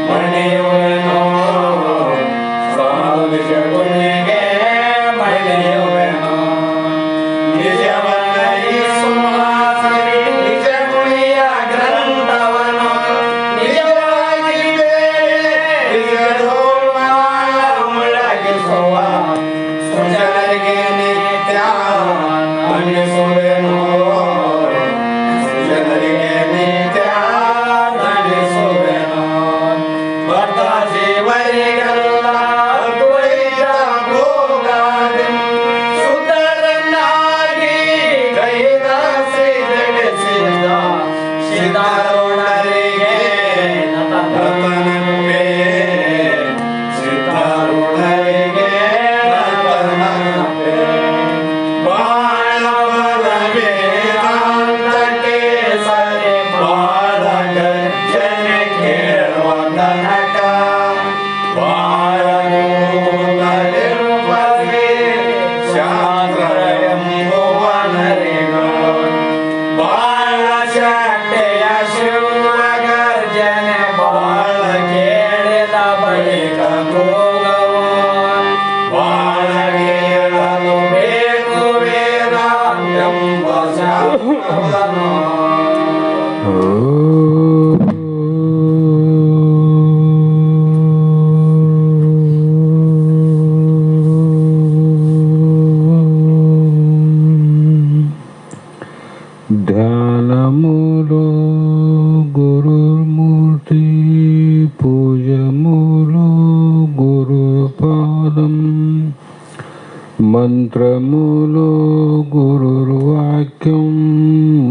ಮಣಿಯುವೆನೋ ಸ್ವಾಮಿ ಶಗುನಿಗೆ ಮಣಿಯುವೆನೋ ನಿಜವನ್ನಯಿಸುವ ನಿಜ ಗುಣಿಯ ಗ್ರಂಥವನು ನಿಜವಾಗಿ ನಿಜದೋಳ ಮುಳಗಿಸುವ ಸುಜನರಿಗೆ ನಿತ್ಯ ಅನ್ನಿಸುವೆನೋ ಸುಜನರಿಗೆ ನಿತ್ಯ ಅನ್ನಿಸುವೆನೋ ಭಕ್ತ ಜೀವರಿಗೆಲ್ಲ ಕುಳಿತ ಭೋಗಾದಿ ಸುಂದರನಾಗಿ ಕೈದ ಸಿದ್ಧಿಸಿದ ಸಿದ್ಧಾರೂಢರಿಗೆ ನತನಂಬೆ ಸಿದ್ಧಾರೂಢರಿಗೆ ನತನಂಬೆ ಬಾಳವರ ವೇದಾಂತಕ್ಕೆ ಸರಿ ಬಾಳ ಗರ್ಜನ ಕೇಳುವ ತನಕ ಬಾಳನೂತಲಿರುವರೆ ಶಾಸ್ತ್ರ ಎಂಬುವನರಿಗೂ ಬಾಳ ಶಕ್ತಿಯ ಶಿವ ಗರ್ಜನೆ ಬಾಳ ಕೇಳಿದ ಬಳಿಕ ಕೂಗವು ಬಾಳ ಕೇಳಲು ಬೇಕು ವೇದಾಂತೆಂಬ ಶಾಸ್ತ್ರವನ್ನು ಧ್ಯಾನಮೂಲೋ ಗುರುರ್ಮೂರ್ತಿ ಪೂಜಮೂಲೋ ಗುರುಪಾದಂ ಮಂತ್ರಮೂಲೋ ಗುರುರ್ವಾಕ್ಯಂ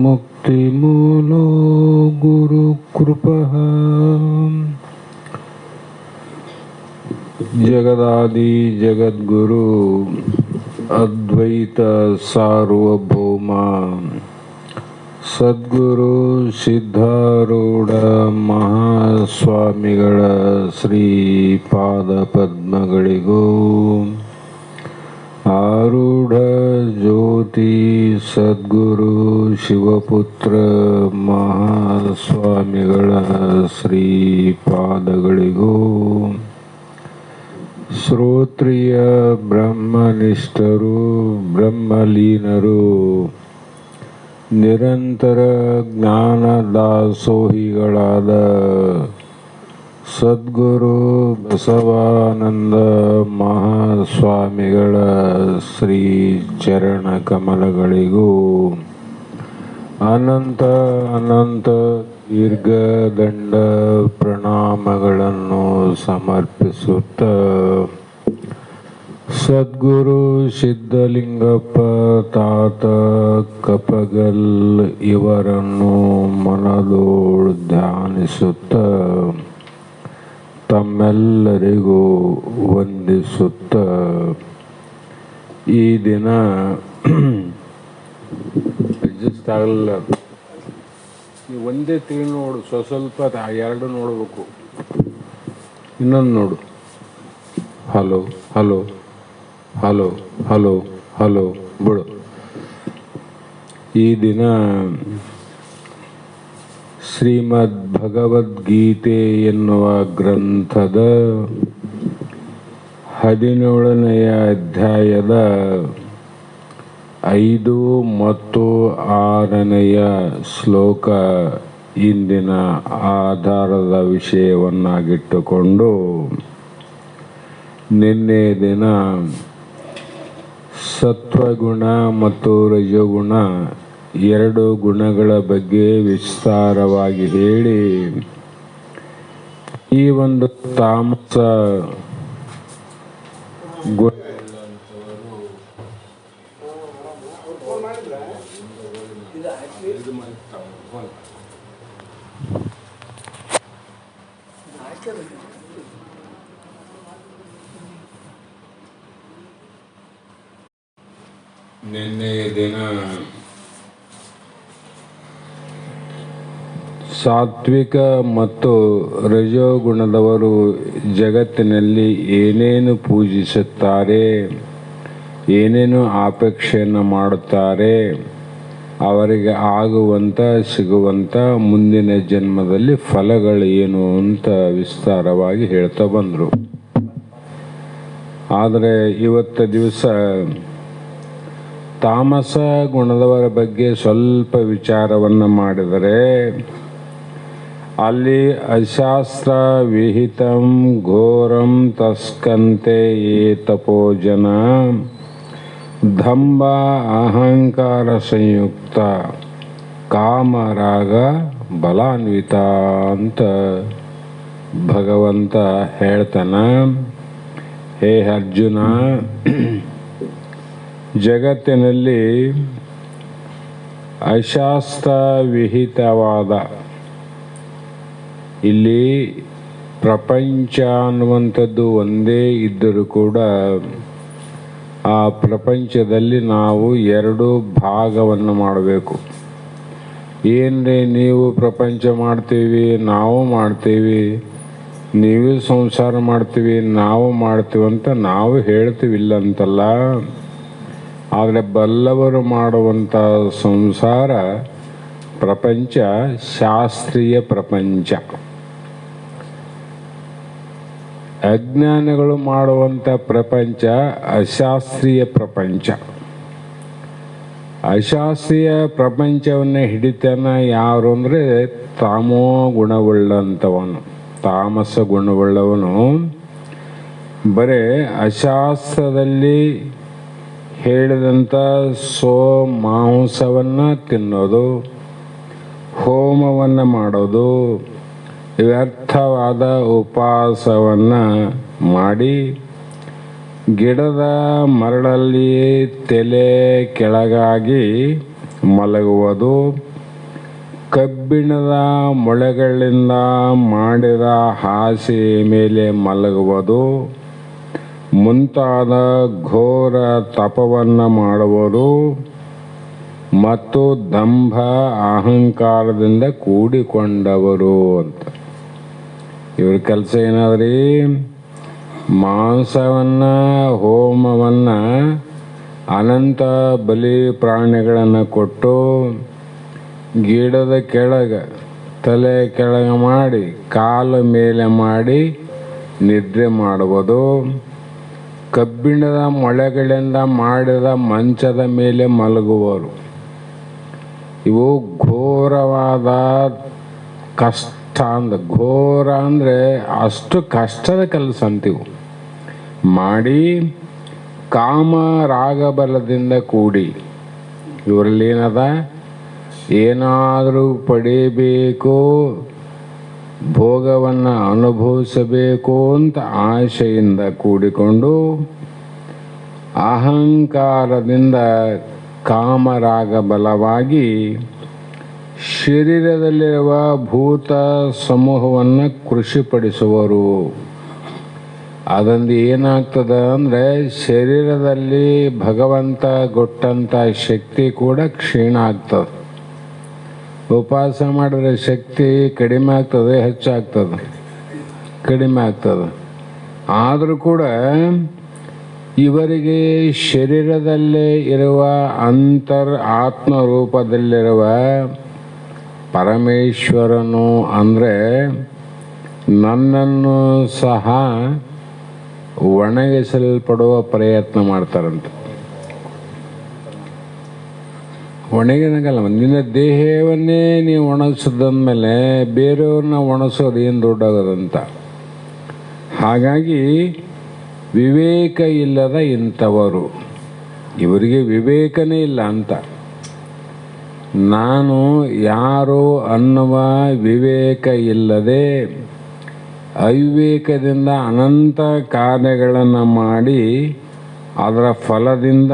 ಮುಕ್ತಿಮೂಲೋ ಗುರುಕೃಪಃ ಜಗದಾದಿ ಜಗದ್ಗುರು ಅದ್ವೈತ ಸಾರ್ವಭೌಮ ಸದ್ಗುರು ಸಿದ್ಧಾರೂಢ ಮಹಾಸ್ವಾಮಿಗಳ ಶ್ರೀಪಾದ ಪದ್ಮಗಳಿಗೂ ಆರೂಢ ಜ್ಯೋತಿ ಸದ್ಗುರು ಶಿವಪುತ್ರ ಮಹಾಸ್ವಾಮಿಗಳ ಶ್ರೀಪಾದಗಳಿಗೂ ಶ್ರೋತ್ರಿಯ ಬ್ರಹ್ಮನಿಷ್ಠರು ಬ್ರಹ್ಮಲೀನರು ನಿರಂತರ ಜ್ಞಾನದಾಸೋಹಿಗಳಾದ ಸದ್ಗುರು ಬಸವಾನಂದ ಮಹಾಸ್ವಾಮಿಗಳ ಶ್ರೀ ಚರಣ ಕಮಲಗಳಿಗೂ ಅನಂತ ಅನಂತ ದೀರ್ಘದಂಡ ಪ್ರಣಾಮಗಳನ್ನು ಸಮರ್ಪಿಸುತ್ತ ಸದ್ಗುರು ಸಿದ್ಧಲಿಂಗಪ್ಪ ತಾತ ಕಪಗಲ್ ಇವರನ್ನು ಮನದೋಳು ಧ್ಯಾನಿಸುತ್ತ ತಮ್ಮೆಲ್ಲರಿಗೂ ವಂದಿಸುತ್ತ ಈ ದಿನ ಅಡ್ಜಸ್ಟ್ ಆಗಲಿಲ್ಲ. ನೀವು ಒಂದೇ ತಿಳಿ ನೋಡು, ಸ್ವಲ್ಪ ಎರಡು ನೋಡಬೇಕು. ಇನ್ನೊಂದು ನೋಡು. Hello hello hello hello hello ಬಿಡು. ಈ ದಿನ ಶ್ರೀಮದ್ ಭಗವದ್ಗೀತೆ ಎನ್ನುವ ಗ್ರಂಥದ 17ನೆಯ ಅಧ್ಯಾಯದ 5 ಮತ್ತು 6ನೆಯ ಶ್ಲೋಕ ಇಂದಿನ ಆಧಾರದ ವಿಷಯವನ್ನಾಗಿಟ್ಟುಕೊಂಡು ನಿನ್ನೆ ದಿನ ಸತ್ವಗುಣ ಮತ್ತು ರಜೋಗುಣ ಎರಡು ಗುಣಗಳ ಬಗ್ಗೆ ವಿಸ್ತಾರವಾಗಿ ಹೇಳಿ ಈ ಒಂದು ತಾಮಸ ಗುಣ ನಿನ್ನೆಯ ದಿನ ಸಾತ್ವಿಕ ಮತ್ತು ರಜೋಗುಣದವರು ಜಗತ್ತಿನಲ್ಲಿ ಏನೇನು ಪೂಜಿಸುತ್ತಾರೆ, ಏನೇನು ಅಪೇಕ್ಷೆಯನ್ನು ಮಾಡುತ್ತಾರೆ, ಅವರಿಗೆ ಆಗುವಂಥ ಸಿಗುವಂಥ ಮುಂದಿನ ಜನ್ಮದಲ್ಲಿ ಫಲಗಳು ಏನು ಅಂತ ವಿಸ್ತಾರವಾಗಿ ಹೇಳ್ತಾ ಬಂದರು. ಆದರೆ ಇವತ್ತು ದಿವಸ ತಾಮಸ ಗುಣದವರ ಬಗ್ಗೆ ಸ್ವಲ್ಪ ವಿಚಾರವನ್ನು ಮಾಡಿದರೆ ಅಲ್ಲಿ ಅಶಾಸ್ತ್ರ ವಿಹಿತಂ ಘೋರಂ ತಸ್ಕಂತೆ ಯೇ ತಪೋಜನ ದಂಭ ಅಹಂಕಾರ ಸಂಯುಕ್ತ ಕಾಮರಾಗ ಬಲಾನ್ವಿತ ಅಂತ ಭಗವಂತ ಹೇಳ್ತಾನ. ಹೇ ಅರ್ಜುನ, ಜಗತ್ತಿನಲ್ಲಿ ಅಶಾಸ್ತ್ರ ವಿಹಿತವಾದ ಇಲ್ಲಿ ಪ್ರಪಂಚ ಅನ್ನುವಂಥದ್ದು ಒಂದೇ ಇದ್ದರೂ ಕೂಡ ಆ ಪ್ರಪಂಚದಲ್ಲಿ ನಾವು ಎರಡು ಭಾಗವನ್ನು ಮಾಡಬೇಕು. ಏನ್ರಿ ನೀವು ಪ್ರಪಂಚ ಮಾಡ್ತೀವಿ, ನಾವು ಮಾಡ್ತೀವಿ, ನೀವು ಸಂಸಾರ ಮಾಡ್ತೀವಿ, ನಾವು ಮಾಡ್ತೀವಿ ಅಂತ ನಾವು ಹೇಳ್ತೀವಿ, ಇಲ್ಲ ಅಂತಲ್ಲ. ಆದರೆ ಬಲ್ಲವರು ಮಾಡುವಂಥ ಸಂಸಾರ ಪ್ರಪಂಚ ಶಾಸ್ತ್ರೀಯ ಪ್ರಪಂಚ. ಅಜ್ಞಾನಿಗಳು ಮಾಡುವಂಥ ಪ್ರಪಂಚ ಅಶಾಸ್ತ್ರೀಯ ಪ್ರಪಂಚ. ಅಶಾಸ್ತ್ರೀಯ ಪ್ರಪಂಚವನ್ನು ಹಿಡಿತಾನ ಯಾರು ಅಂದರೆ ತಾಮೋ ಗುಣವುಳ್ಳಂಥವನು, ತಾಮಸ ಗುಣವುಳ್ಳವನು. ಬರೇ ಅಶಾಸ್ತ್ರದಲ್ಲಿ ಹೇಳಿದಂಥ ಮಾಂಸವನ್ನು ತಿನ್ನೋದು, ಹೋಮವನ್ನು ಮಾಡೋದು, ವ್ಯರ್ಥವಾದ ಉಪವಾಸವನ್ನು ಮಾಡಿ ಗಿಡದ ಮರಳಲ್ಲಿ ತಲೆ ಕೆಳಗಾಗಿ ಮಲಗುವುದು, ಕಬ್ಬಿಣದ ಮೊಳೆಗಳಿಂದ ಮಾಡಿದ ಹಾಸಿಗೆ ಮೇಲೆ ಮಲಗುವುದು ಮುಂತಾದ ಘೋರ ತಪವನ್ನು ಮಾಡುವರು ಮತ್ತು ದಂಭ ಅಹಂಕಾರದಿಂದ ಕೂಡಿಕೊಂಡವರು ಅಂತ. ಇವ್ರ ಕೆಲಸ ಏನಾದ್ರಿ? ಮಾಂಸವನ್ನು, ಹೋಮವನ್ನು, ಅನಂತ ಬಲಿ ಪ್ರಾಣಿಗಳನ್ನು ಕೊಟ್ಟು ಗಿಡದ ಕೆಳಗೆ ತಲೆ ಕೆಳಗೆ ಮಾಡಿ ಕಾಲ ಮೇಲೆ ಮಾಡಿ ನಿದ್ರೆ ಮಾಡುವುದು, ಕಬ್ಬಿಣದ ಮೊಳೆಗಳಿಂದ ಮಾಡಿದ ಮಂಚದ ಮೇಲೆ ಮಲಗುವರು. ಇವು ಘೋರವಾದ ಕಷ್ಟ. ಘೋರ ಅಂದರೆ ಅಷ್ಟು ಕಷ್ಟದ ಕೆಲಸ ಅಂತೀವು ಮಾಡಿ ಕಾಮ ರಾಗಬಲದಿಂದ ಕೂಡಿ ಇವರಲ್ಲಿ ಏನದ, ಏನಾದರೂ ಪಡೀಬೇಕು, ಭೋಗವನ್ನು ಅನುಭವಿಸಬೇಕು ಅಂತ ಆಶೆಯಿಂದ ಕೂಡಿಕೊಂಡು ಅಹಂಕಾರದಿಂದ ಕಾಮರಾಗ ಬಲವಾಗಿ ಶರೀರದಲ್ಲಿರುವ ಭೂತ ಸಮೂಹವನ್ನು ಕೃಷಿಪಡಿಸುವರು. ಅದೊಂದು ಏನಾಗ್ತದೆ ಅಂದರೆ ಶರೀರದಲ್ಲಿ ಭಗವಂತ ಕೊಟ್ಟಂಥ ಶಕ್ತಿ ಕೂಡ ಕ್ಷೀಣ ಆಗ್ತದೆ. ಉಪವಾಸ ಮಾಡಿದ್ರೆ ಶಕ್ತಿ ಕಡಿಮೆ ಆಗ್ತದೆ, ಹೆಚ್ಚಾಗ್ತದೆ, ಕಡಿಮೆ ಆಗ್ತದೆ. ಆದರೂ ಕೂಡ ಇವರಿಗೆ ಶರೀರದಲ್ಲೇ ಇರುವ ಆತ್ಮ ರೂಪದಲ್ಲಿರುವ ಪರಮೇಶ್ವರನು ಅಂದರೆ ನನ್ನನ್ನು ಸಹ ಒಣಗಿಸಲ್ಪಡುವ ಪ್ರಯತ್ನ ಮಾಡ್ತಾರಂತೆ. ಒಣಗಿದಂಗಲ್ಲ, ನಿನ್ನ ದೇಹವನ್ನೇ ನೀವು ಒಣಗಿಸೋದಂದಮೇಲೆ ಬೇರೆಯವ್ರನ್ನ ಒಣಗಿಸೋದು ಏನು ದೊಡ್ಡಾಗೋದಂತ. ಹಾಗಾಗಿ ವಿವೇಕ ಇಲ್ಲದ ಇಂಥವರು, ಇವರಿಗೆ ವಿವೇಕನೇ ಇಲ್ಲ ಅಂತ. ನಾನು ಯಾರು ಅನ್ನುವ ವಿವೇಕ ಇಲ್ಲದೆ ಅವಿವೇಕದಿಂದ ಅನಂತ ಕಾರ್ಯಗಳನ್ನು ಮಾಡಿ ಅದರ ಫಲದಿಂದ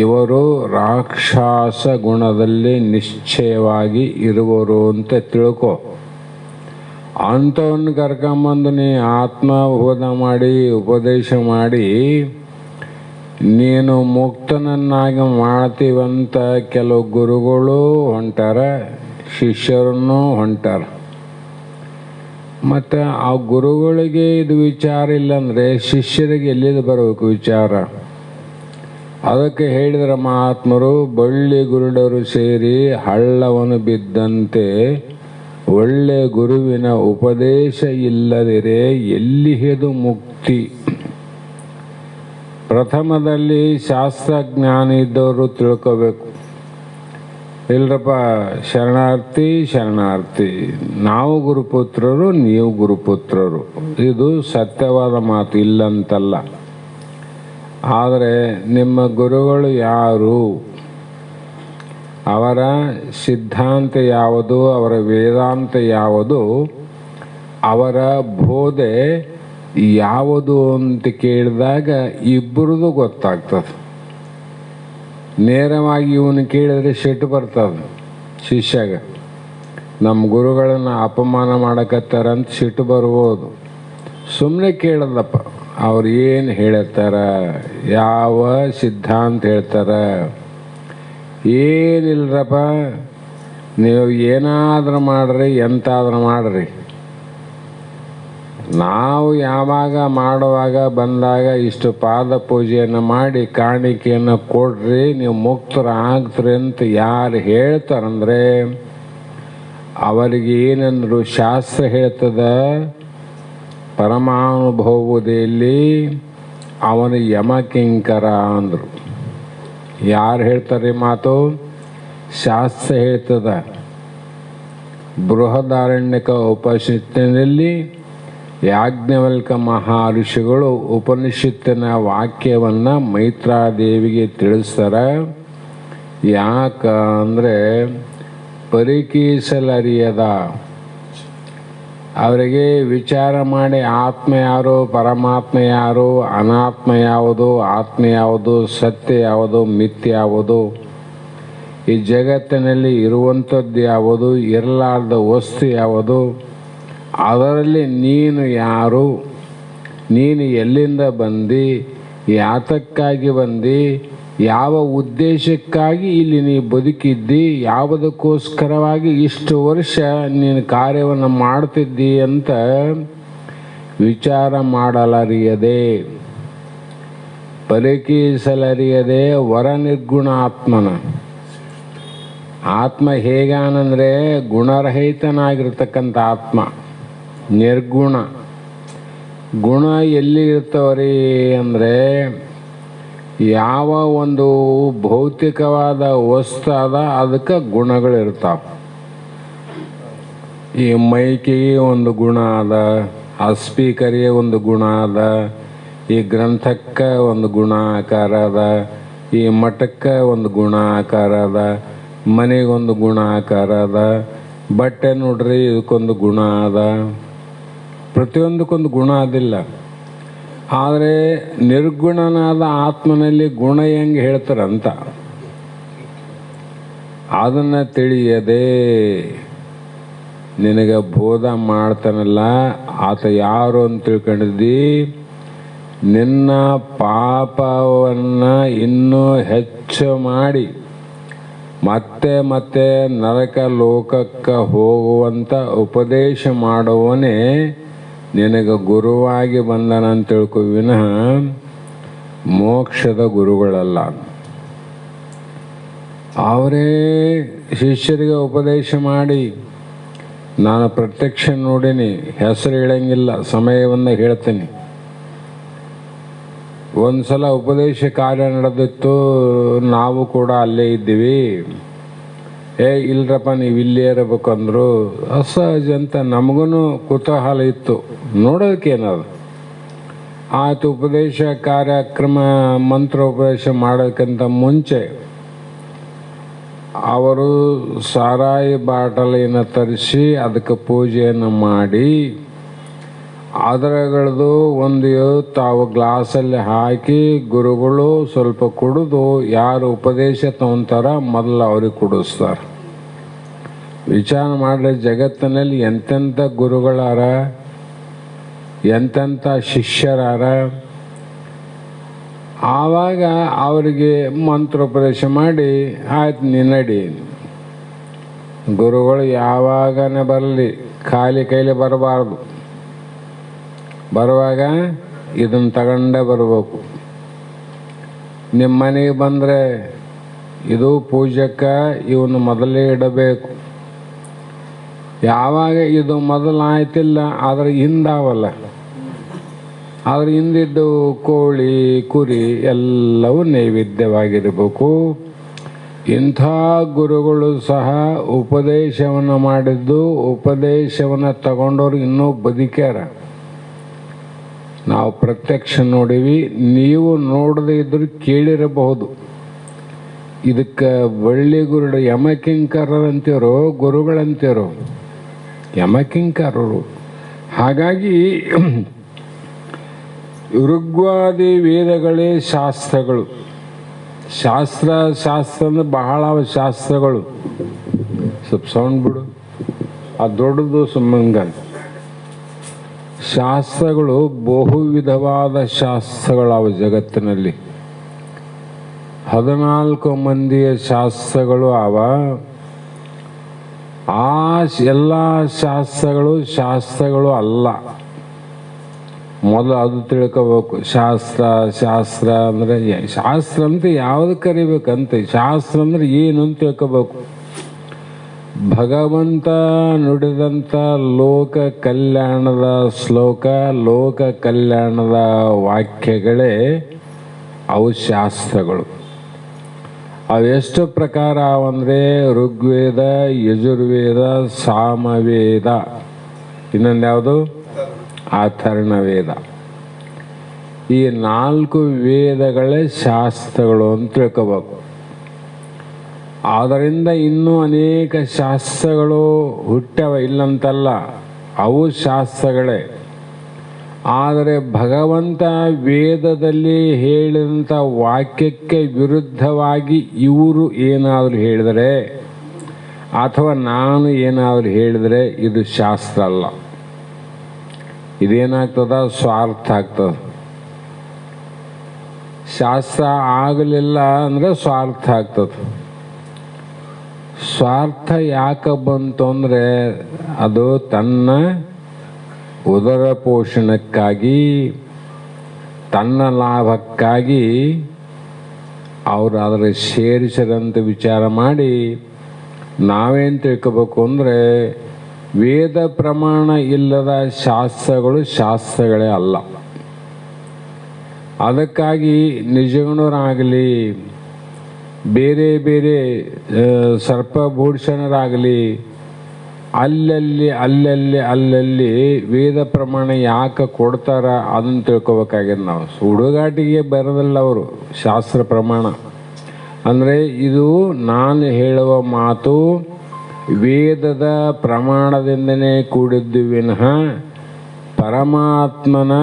ಇವರು ರಾಕ್ಷಸ ಗುಣದಲ್ಲಿ ನಿಶ್ಚಯವಾಗಿ ಇರುವರು ಅಂತ ತಿಳ್ಕೊ. ಅಂಥವನ್ನು ಕರ್ಕೊಂಬಂದು ನೀ ಆತ್ಮಬೋಧ ಮಾಡಿ ಉಪದೇಶ ಮಾಡಿ ನೀನು ಮುಕ್ತನನ್ನಾಗಿ ಮಾಡ್ತೀವಂತ ಕೆಲವು ಗುರುಗಳು ಹೊಂಟಾರ, ಶಿಷ್ಯರನ್ನು ಹೊಂಟಾರ. ಮತ್ತು ಆ ಗುರುಗಳಿಗೆ ಇದು ವಿಚಾರ ಇಲ್ಲಂದರೆ ಶಿಷ್ಯರಿಗೆ ಎಲ್ಲಿದು ಬರಬೇಕು ವಿಚಾರ? ಅದಕ್ಕೆ ಹೇಳಿದ್ರ ಮಹಾತ್ಮರು, ಬಳ್ಳಿ ಗುರುಡರು ಸೇರಿ ಹಳ್ಳವನು ಬಿದ್ದಂತೆ ಒಳ್ಳೆ ಗುರುವಿನ ಉಪದೇಶ ಇಲ್ಲದಿರೆ ಎಲ್ಲಿಹೆದು ಮುಕ್ತಿ. ಪ್ರಥಮದಲ್ಲಿ ಶಾಸ್ತ್ರಜ್ಞಾನ ಇದ್ದವರು ತಿಳ್ಕೋಬೇಕು, ಇಲ್ರಪ್ಪ ಶರಣಾರ್ಥಿ ಶರಣಾರ್ಥಿ, ನಾವು ಗುರುಪುತ್ರರು ನೀವು ಗುರುಪುತ್ರರು, ಇದು ಸತ್ಯವಾದ ಮಾತು, ಇಲ್ಲಂತಲ್ಲ. ಆದರೆ ನಿಮ್ಮ ಗುರುಗಳು ಯಾರು, ಅವರ ಸಿದ್ಧಾಂತ ಯಾವುದು, ಅವರ ವೇದಾಂತ ಯಾವುದು, ಅವರ ಬೋಧೆ ಯಾವುದು ಅಂತ ಕೇಳಿದಾಗ ಇಬ್ಬರದು ಗೊತ್ತಾಗ್ತದೆ. ನೇರವಾಗಿ ಇವನು ಕೇಳಿದ್ರೆ ಸಿಟ್ಟು ಬರ್ತದೆ ಶಿಷ್ಯಾಗ, ನಮ್ಮ ಗುರುಗಳನ್ನು ಅಪಮಾನ ಮಾಡಕತ್ತಾರಂತ ಸಿಟ್ಟು ಬರ್ಬೋದು. ಸುಮ್ಮನೆ ಕೇಳದಪ್ಪ, ಅವ್ರು ಏನು ಹೇಳ್ತಾರ, ಯಾವ ಸಿದ್ಧಾಂತ ಹೇಳ್ತಾರ, ಏನಿಲ್ರಪ್ಪ ನೀವು ಏನಾದರೂ ಮಾಡ್ರಿ, ಎಂತಾದ್ರೂ ಮಾಡ್ರಿ, ನಾವು ಯಾವಾಗ ಮಾಡುವಾಗ ಬಂದಾಗ ಇಷ್ಟು ಪಾದ ಪೂಜೆಯನ್ನು ಮಾಡಿ ಕಾಣಿಕೆಯನ್ನು ಕೊಡ್ರಿ, ನೀವು ಮುಕ್ತರ ಆಗ್ತೀರಿ ಅಂತ ಯಾರು ಹೇಳ್ತಾರಂದ್ರೆ ಅವರಿಗೆ ಏನಂದ್ರು, ಶಾಸ್ತ್ರ ಹೇಳ್ತದ ಪರಮಾನುಭವದಲ್ಲಿ ಅವನು ಯಮಕಿಂಕರ ಅಂದರು. ಯಾರು ಹೇಳ್ತಾರೆ ಮಾತು? ಶಾಸ್ತ್ರ ಹೇಳ್ತದ. ಬೃಹದಾರಣ್ಯಕ ಉಪನಿಷತ್ತಿನಲ್ಲಿ ಯಾಜ್ಞವಲ್ಕ ಮಹರ್ಷಿಗಳು ಉಪನಿಷತ್ತಿನ ವಾಕ್ಯವನ್ನು ಮೈತ್ರಾದೇವಿಗೆ ತಿಳಿಸ್ತಾರೆ. ಯಾಕಂದರೆ ಪರಿಕೀಸಲರಿಯದ ಅವರಿಗೆ ವಿಚಾರ ಮಾಡಿ ಆತ್ಮ ಯಾರು, ಪರಮಾತ್ಮ ಯಾರು, ಅನಾತ್ಮ ಯಾವುದು, ಆತ್ಮ ಯಾವುದು, ಸತ್ಯ ಯಾವುದು, ಮಿಥ್ಯ ಯಾವುದು, ಈ ಜಗತ್ತಿನಲ್ಲಿ ಇರುವಂಥದ್ದು ಯಾವುದು, ಇರಲಾರ್ದ ವಸ್ತು ಯಾವುದು, ಅದರಲ್ಲಿ ನೀನು ಯಾರು, ನೀನು ಎಲ್ಲಿಂದ ಬಂದು, ಯಾತಕ್ಕಾಗಿ ಬಂದು, ಯಾವ ಉದ್ದೇಶಕ್ಕಾಗಿ ಇಲ್ಲಿ ನೀ ಬದುಕಿದ್ದಿ, ಯಾವುದಕ್ಕೋಸ್ಕರವಾಗಿ ಇಷ್ಟು ವರ್ಷ ನೀನು ಕಾರ್ಯವನ್ನು ಮಾಡ್ತಿದ್ದಿ ಅಂತ ವಿಚಾರ ಮಾಡಲರಿಯದೆ, ಪರಿಕೀಸಲರಿಯದೆ ವರ ನಿರ್ಗುಣ ಆತ್ಮನ. ಆತ್ಮ ಹೇಗಾನಂದರೆ ಗುಣರಹಿತನಾಗಿರ್ತಕ್ಕಂಥ ಆತ್ಮ, ನಿರ್ಗುಣ. ಗುಣ ಎಲ್ಲಿ ಇರ್ತವ್ರಿ ಅಂದರೆ ಯಾವ ಒಂದು ಭೌತಿಕವಾದ ವಸ್ತು ಅದ ಅದಕ್ಕೆ ಗುಣಗಳಿರ್ತಾವ. ಈ ಮೈಕಿಗೆ ಒಂದು ಗುಣ ಅದ, ಆ ಸ್ಪೀಕರಿಗೆ ಒಂದು ಗುಣ ಅದ, ಈ ಗ್ರಂಥಕ್ಕೆ ಒಂದು ಗುಣ ಆಕಾರ ಅದ, ಈ ಮಠಕ್ಕೆ ಒಂದು ಗುಣ ಆಕಾರ ಅದ, ಮನೆಗೊಂದು ಗುಣ ಆಕಾರ ಅದ, ಬಟ್ಟೆ ನೋಡ್ರಿ ಇದಕ್ಕೊಂದು ಗುಣ ಅದ, ಪ್ರತಿಯೊಂದಕ್ಕೊಂದು ಗುಣ ಅದಿಲ್ಲ. ಆದರೆ ನಿರ್ಗುಣನಾದ ಆತ್ಮನಲ್ಲಿ ಗುಣ ಹೆಂಗೆ ಹೇಳ್ತಾರಂತ ಅದನ್ನು ತಿಳಿಯದೆ ನಿನಗೆ ಬೋಧ ಮಾಡ್ತಾನಲ್ಲ ಆತ ಯಾರು ಅಂತ ತಿಳ್ಕೊಂಡಿದ್ದಿ, ನಿನ್ನ ಪಾಪವನ್ನು ಇನ್ನೂ ಹೆಚ್ಚು ಮಾಡಿ ಮತ್ತೆ ಮತ್ತೆ ನರಕ ಲೋಕಕ್ಕೆ ಹೋಗುವಂಥ ಉಪದೇಶ ಮಾಡುವವನೇ ನಿನಗೆ ಗುರುವಾಗಿ ಬಂದನಂತ ತಿಳ್ಕೊ, ವಿನಃ ಮೋಕ್ಷದ ಗುರುಗಳಲ್ಲ. ಅವರೇ ಶಿಷ್ಯರಿಗೆ ಉಪದೇಶ ಮಾಡಿ, ನಾನು ಪ್ರತ್ಯಕ್ಷ ನೋಡೀನಿ, ಹೆಸರು ಹೇಳಂಗಿಲ್ಲ, ಸಮಯವನ್ನು ಹೇಳ್ತೀನಿ. ಒಂದು ಸಲ ಉಪದೇಶ ಕಾರ್ಯ ನಡೆದಿತ್ತು, ನಾವು ಕೂಡ ಅಲ್ಲೇ ಇದ್ದೀವಿ. ಇಲ್ರಪ್ಪ ನೀವು ಇಲ್ಲೇ ಇರಬೇಕಂದ್ರು. ಅಸಹಜ ಅಂತ ನಮಗೂ ಕುತೂಹಲ ಇತ್ತು, ನೋಡೋದಕ್ಕೇನದು. ಆಯ್ತು, ಉಪದೇಶ ಕಾರ್ಯಕ್ರಮ ಮಂತ್ರ ಉಪದೇಶ ಮಾಡೋದಕ್ಕಿಂತ ಮುಂಚೆ ಅವರು ಸಾರಾಯಿ ಬಾಟಲಿನ ತರಿಸಿ ಅದಕ್ಕೆ ಪೂಜೆಯನ್ನು ಮಾಡಿ ಅದರಗಳದು ಒಂದು ತಾವು ಗ್ಲಾಸಲ್ಲಿ ಹಾಕಿ ಗುರುಗಳು ಸ್ವಲ್ಪ ಕುಡಿದು ಯಾರು ಉಪದೇಶ ತಗೊಂತಾರ ಮೊದಲು ಅವ್ರಿಗೆ ಕುಡಿಸ್ತಾರೆ. ವಿಚಾರ ಮಾಡಿದ್ರೆ ಜಗತ್ತಿನಲ್ಲಿ ಎಂತೆಂಥ ಗುರುಗಳಾರ, ಎಂತೆಂಥ ಶಿಷ್ಯರಾರ. ಆವಾಗ ಅವರಿಗೆ ಮಂತ್ರೋಪದೇಶ ಮಾಡಿ ಆಯ್ತು ನೀ ನಡಿ. ಗುರುಗಳು ಯಾವಾಗನೇ ಬರಲಿ, ಖಾಲಿ ಕೈಲಿ ಬರಬಾರ್ದು. ಬರುವಾಗ ಇದನ್ನು ತಗೊಂಡೇ ಬರಬೇಕು. ನಿಮ್ಮ ಮನೆಗೆ ಬಂದರೆ ಇದು ಪೂಜಕ್ಕೆ ಇವನು ಮೊದಲೇ ಇಡಬೇಕು. ಯಾವಾಗ ಇದು ಮೊದಲಾಯ್ತಿಲ್ಲ ಅದ್ರ ಹಿಂದಾವಲ್ಲ, ಅದ್ರ ಹಿಂದಿದ್ದು ಕೋಳಿ ಕುರಿ ಎಲ್ಲವೂ ನೈವೇದ್ಯವಾಗಿರಬೇಕು. ಇಂಥ ಗುರುಗಳು ಸಹ ಉಪದೇಶವನ್ನು ಮಾಡಿದ್ದು, ಉಪದೇಶವನ್ನು ತಗೊಂಡವ್ರು ಇನ್ನೂ ಬದುಕ್ಯಾರ. ನಾವು ಪ್ರತ್ಯಕ್ಷ ನೋಡಿವಿ, ನೀವು ನೋಡದೇ ಇದ್ರೂ ಕೇಳಿರಬಹುದು. ಇದಕ್ಕೆ ಬಳ್ಳಿ ಗುರುಡು ಯಮಕಿಂಕರಂತಿರೋ ಗುರುಗಳಂತಿರೋ ಯಮಕಿಂಕರರು. ಹಾಗಾಗಿ ಋಗ್ವಾದಿ ವೇದಗಳೇ ಶಾಸ್ತ್ರಗಳು. ಶಾಸ್ತ್ರ ಅಂದ್ರೆ ಬಹಳ ಶಾಸ್ತ್ರಗಳು. ಸ್ವಲ್ಪ ಸೌಂಡ್ ಬಿಡು, ಅದು ದೊಡ್ಡದು ಸುಮ್ಮಂಗ. ಶಾಸ್ತ್ರಗಳು ಬಹು ವಿಧವಾದ ಶಾಸ್ತ್ರಗಳವ ಜಗತ್ತಿನಲ್ಲಿ. 14 ಮಂದಿಯ ಶಾಸ್ತ್ರಗಳು ಅವ. ಆ ಎಲ್ಲ ಶಾಸ್ತ್ರಗಳು ಅಲ್ಲ. ಮೊದಲು ಅದು ತಿಳ್ಕೋಬೇಕು. ಶಾಸ್ತ್ರ ಅಂದರೆ ಶಾಸ್ತ್ರ ಅಂತ ಯಾವ್ದು ಕರಿಬೇಕಂತ, ಶಾಸ್ತ್ರ ಅಂದ್ರೆ ಏನು ಅಂತ ತಿಳ್ಕೋಬೇಕು. ಭಗವಂತ ನುಡಿದಂಥ ಲೋಕ ಕಲ್ಯಾಣದ ಶ್ಲೋಕ, ಲೋಕ ಕಲ್ಯಾಣದ ವಾಕ್ಯಗಳೇ ಅವು ಶಾಸ್ತ್ರಗಳು. ಅವೆಷ್ಟು ಪ್ರಕಾರ ಅಂದರೆ ಋಗ್ವೇದ, ಯಜುರ್ವೇದ, ಸಾಮವೇದ, ಇನ್ನೊಂದು ಯಾವುದು ಅಥರ್ವವೇದ. ಈ 4 ವೇದಗಳೇ ಶಾಸ್ತ್ರಗಳು ಅಂತ ತಿಳ್ಕೋಬೇಕು. ಆದ್ದರಿಂದ ಇನ್ನೂ ಅನೇಕ ಶಾಸ್ತ್ರಗಳು ಹುಟ್ಟ್ಯವ, ಇಲ್ಲಂತಲ್ಲ, ಅವು ಶಾಸ್ತ್ರಗಳೇ. ಆದರೆ ಭಗವಂತ ವೇದದಲ್ಲಿ ಹೇಳಿದಂಥ ವಾಕ್ಯಕ್ಕೆ ವಿರುದ್ಧವಾಗಿ ಇವರು ಏನಾದರೂ ಹೇಳಿದರೆ ಅಥವಾ ನಾನು ಏನಾದರೂ ಹೇಳಿದರೆ ಇದು ಶಾಸ್ತ್ರ ಅಲ್ಲ. ಇದೇನಾಗ್ತದ? ಸ್ವಾರ್ಥ ಆಗ್ತದೆ. ಶಾಸ್ತ್ರ ಆಗಲಿಲ್ಲ ಅಂದರೆ ಸ್ವಾರ್ಥ ಆಗ್ತದೆ. ಸ್ವಾರ್ಥ ಯಾಕೆ ಬಂತು ಅಂದರೆ ಅದು ತನ್ನ ಉದರ ಪೋಷಣಕ್ಕಾಗಿ, ತನ್ನ ಲಾಭಕ್ಕಾಗಿ ಅವರು ಅದರ ಸೇರಿಸದಂತೆ ವಿಚಾರ ಮಾಡಿ ನಾವೇನು ತಿಳ್ಕೋಬೇಕು ಅಂದರೆ ವೇದ ಪ್ರಮಾಣ ಇಲ್ಲದ ಶಾಸ್ತ್ರಗಳು ಶಾಸ್ತ್ರಗಳೇ ಅಲ್ಲ. ಅದಕ್ಕಾಗಿ ನಿಜಗುಣರಾಗಲಿ, ಬೇರೆ ಬೇರೆ ಸರ್ಪಭೂಷಣರಾಗಲಿ ಅಲ್ಲಲ್ಲಿ ವೇದ ಪ್ರಮಾಣ ಯಾಕೆ ಕೊಡ್ತಾರ ಅದನ್ನು ತಿಳ್ಕೊಬೇಕಾಗಿದೆ ನಾವು. ಸುಡುಗಾಟಿಗೆ ಬರೋದಿಲ್ಲ ಅವರು ಶಾಸ್ತ್ರ ಪ್ರಮಾಣ. ಅಂದರೆ ಇದು ನಾನು ಹೇಳುವ ಮಾತು ವೇದದ ಪ್ರಮಾಣದಿಂದನೇ ಕೂಡಿದ್ದು ವಿನಃ ಪರಮಾತ್ಮನ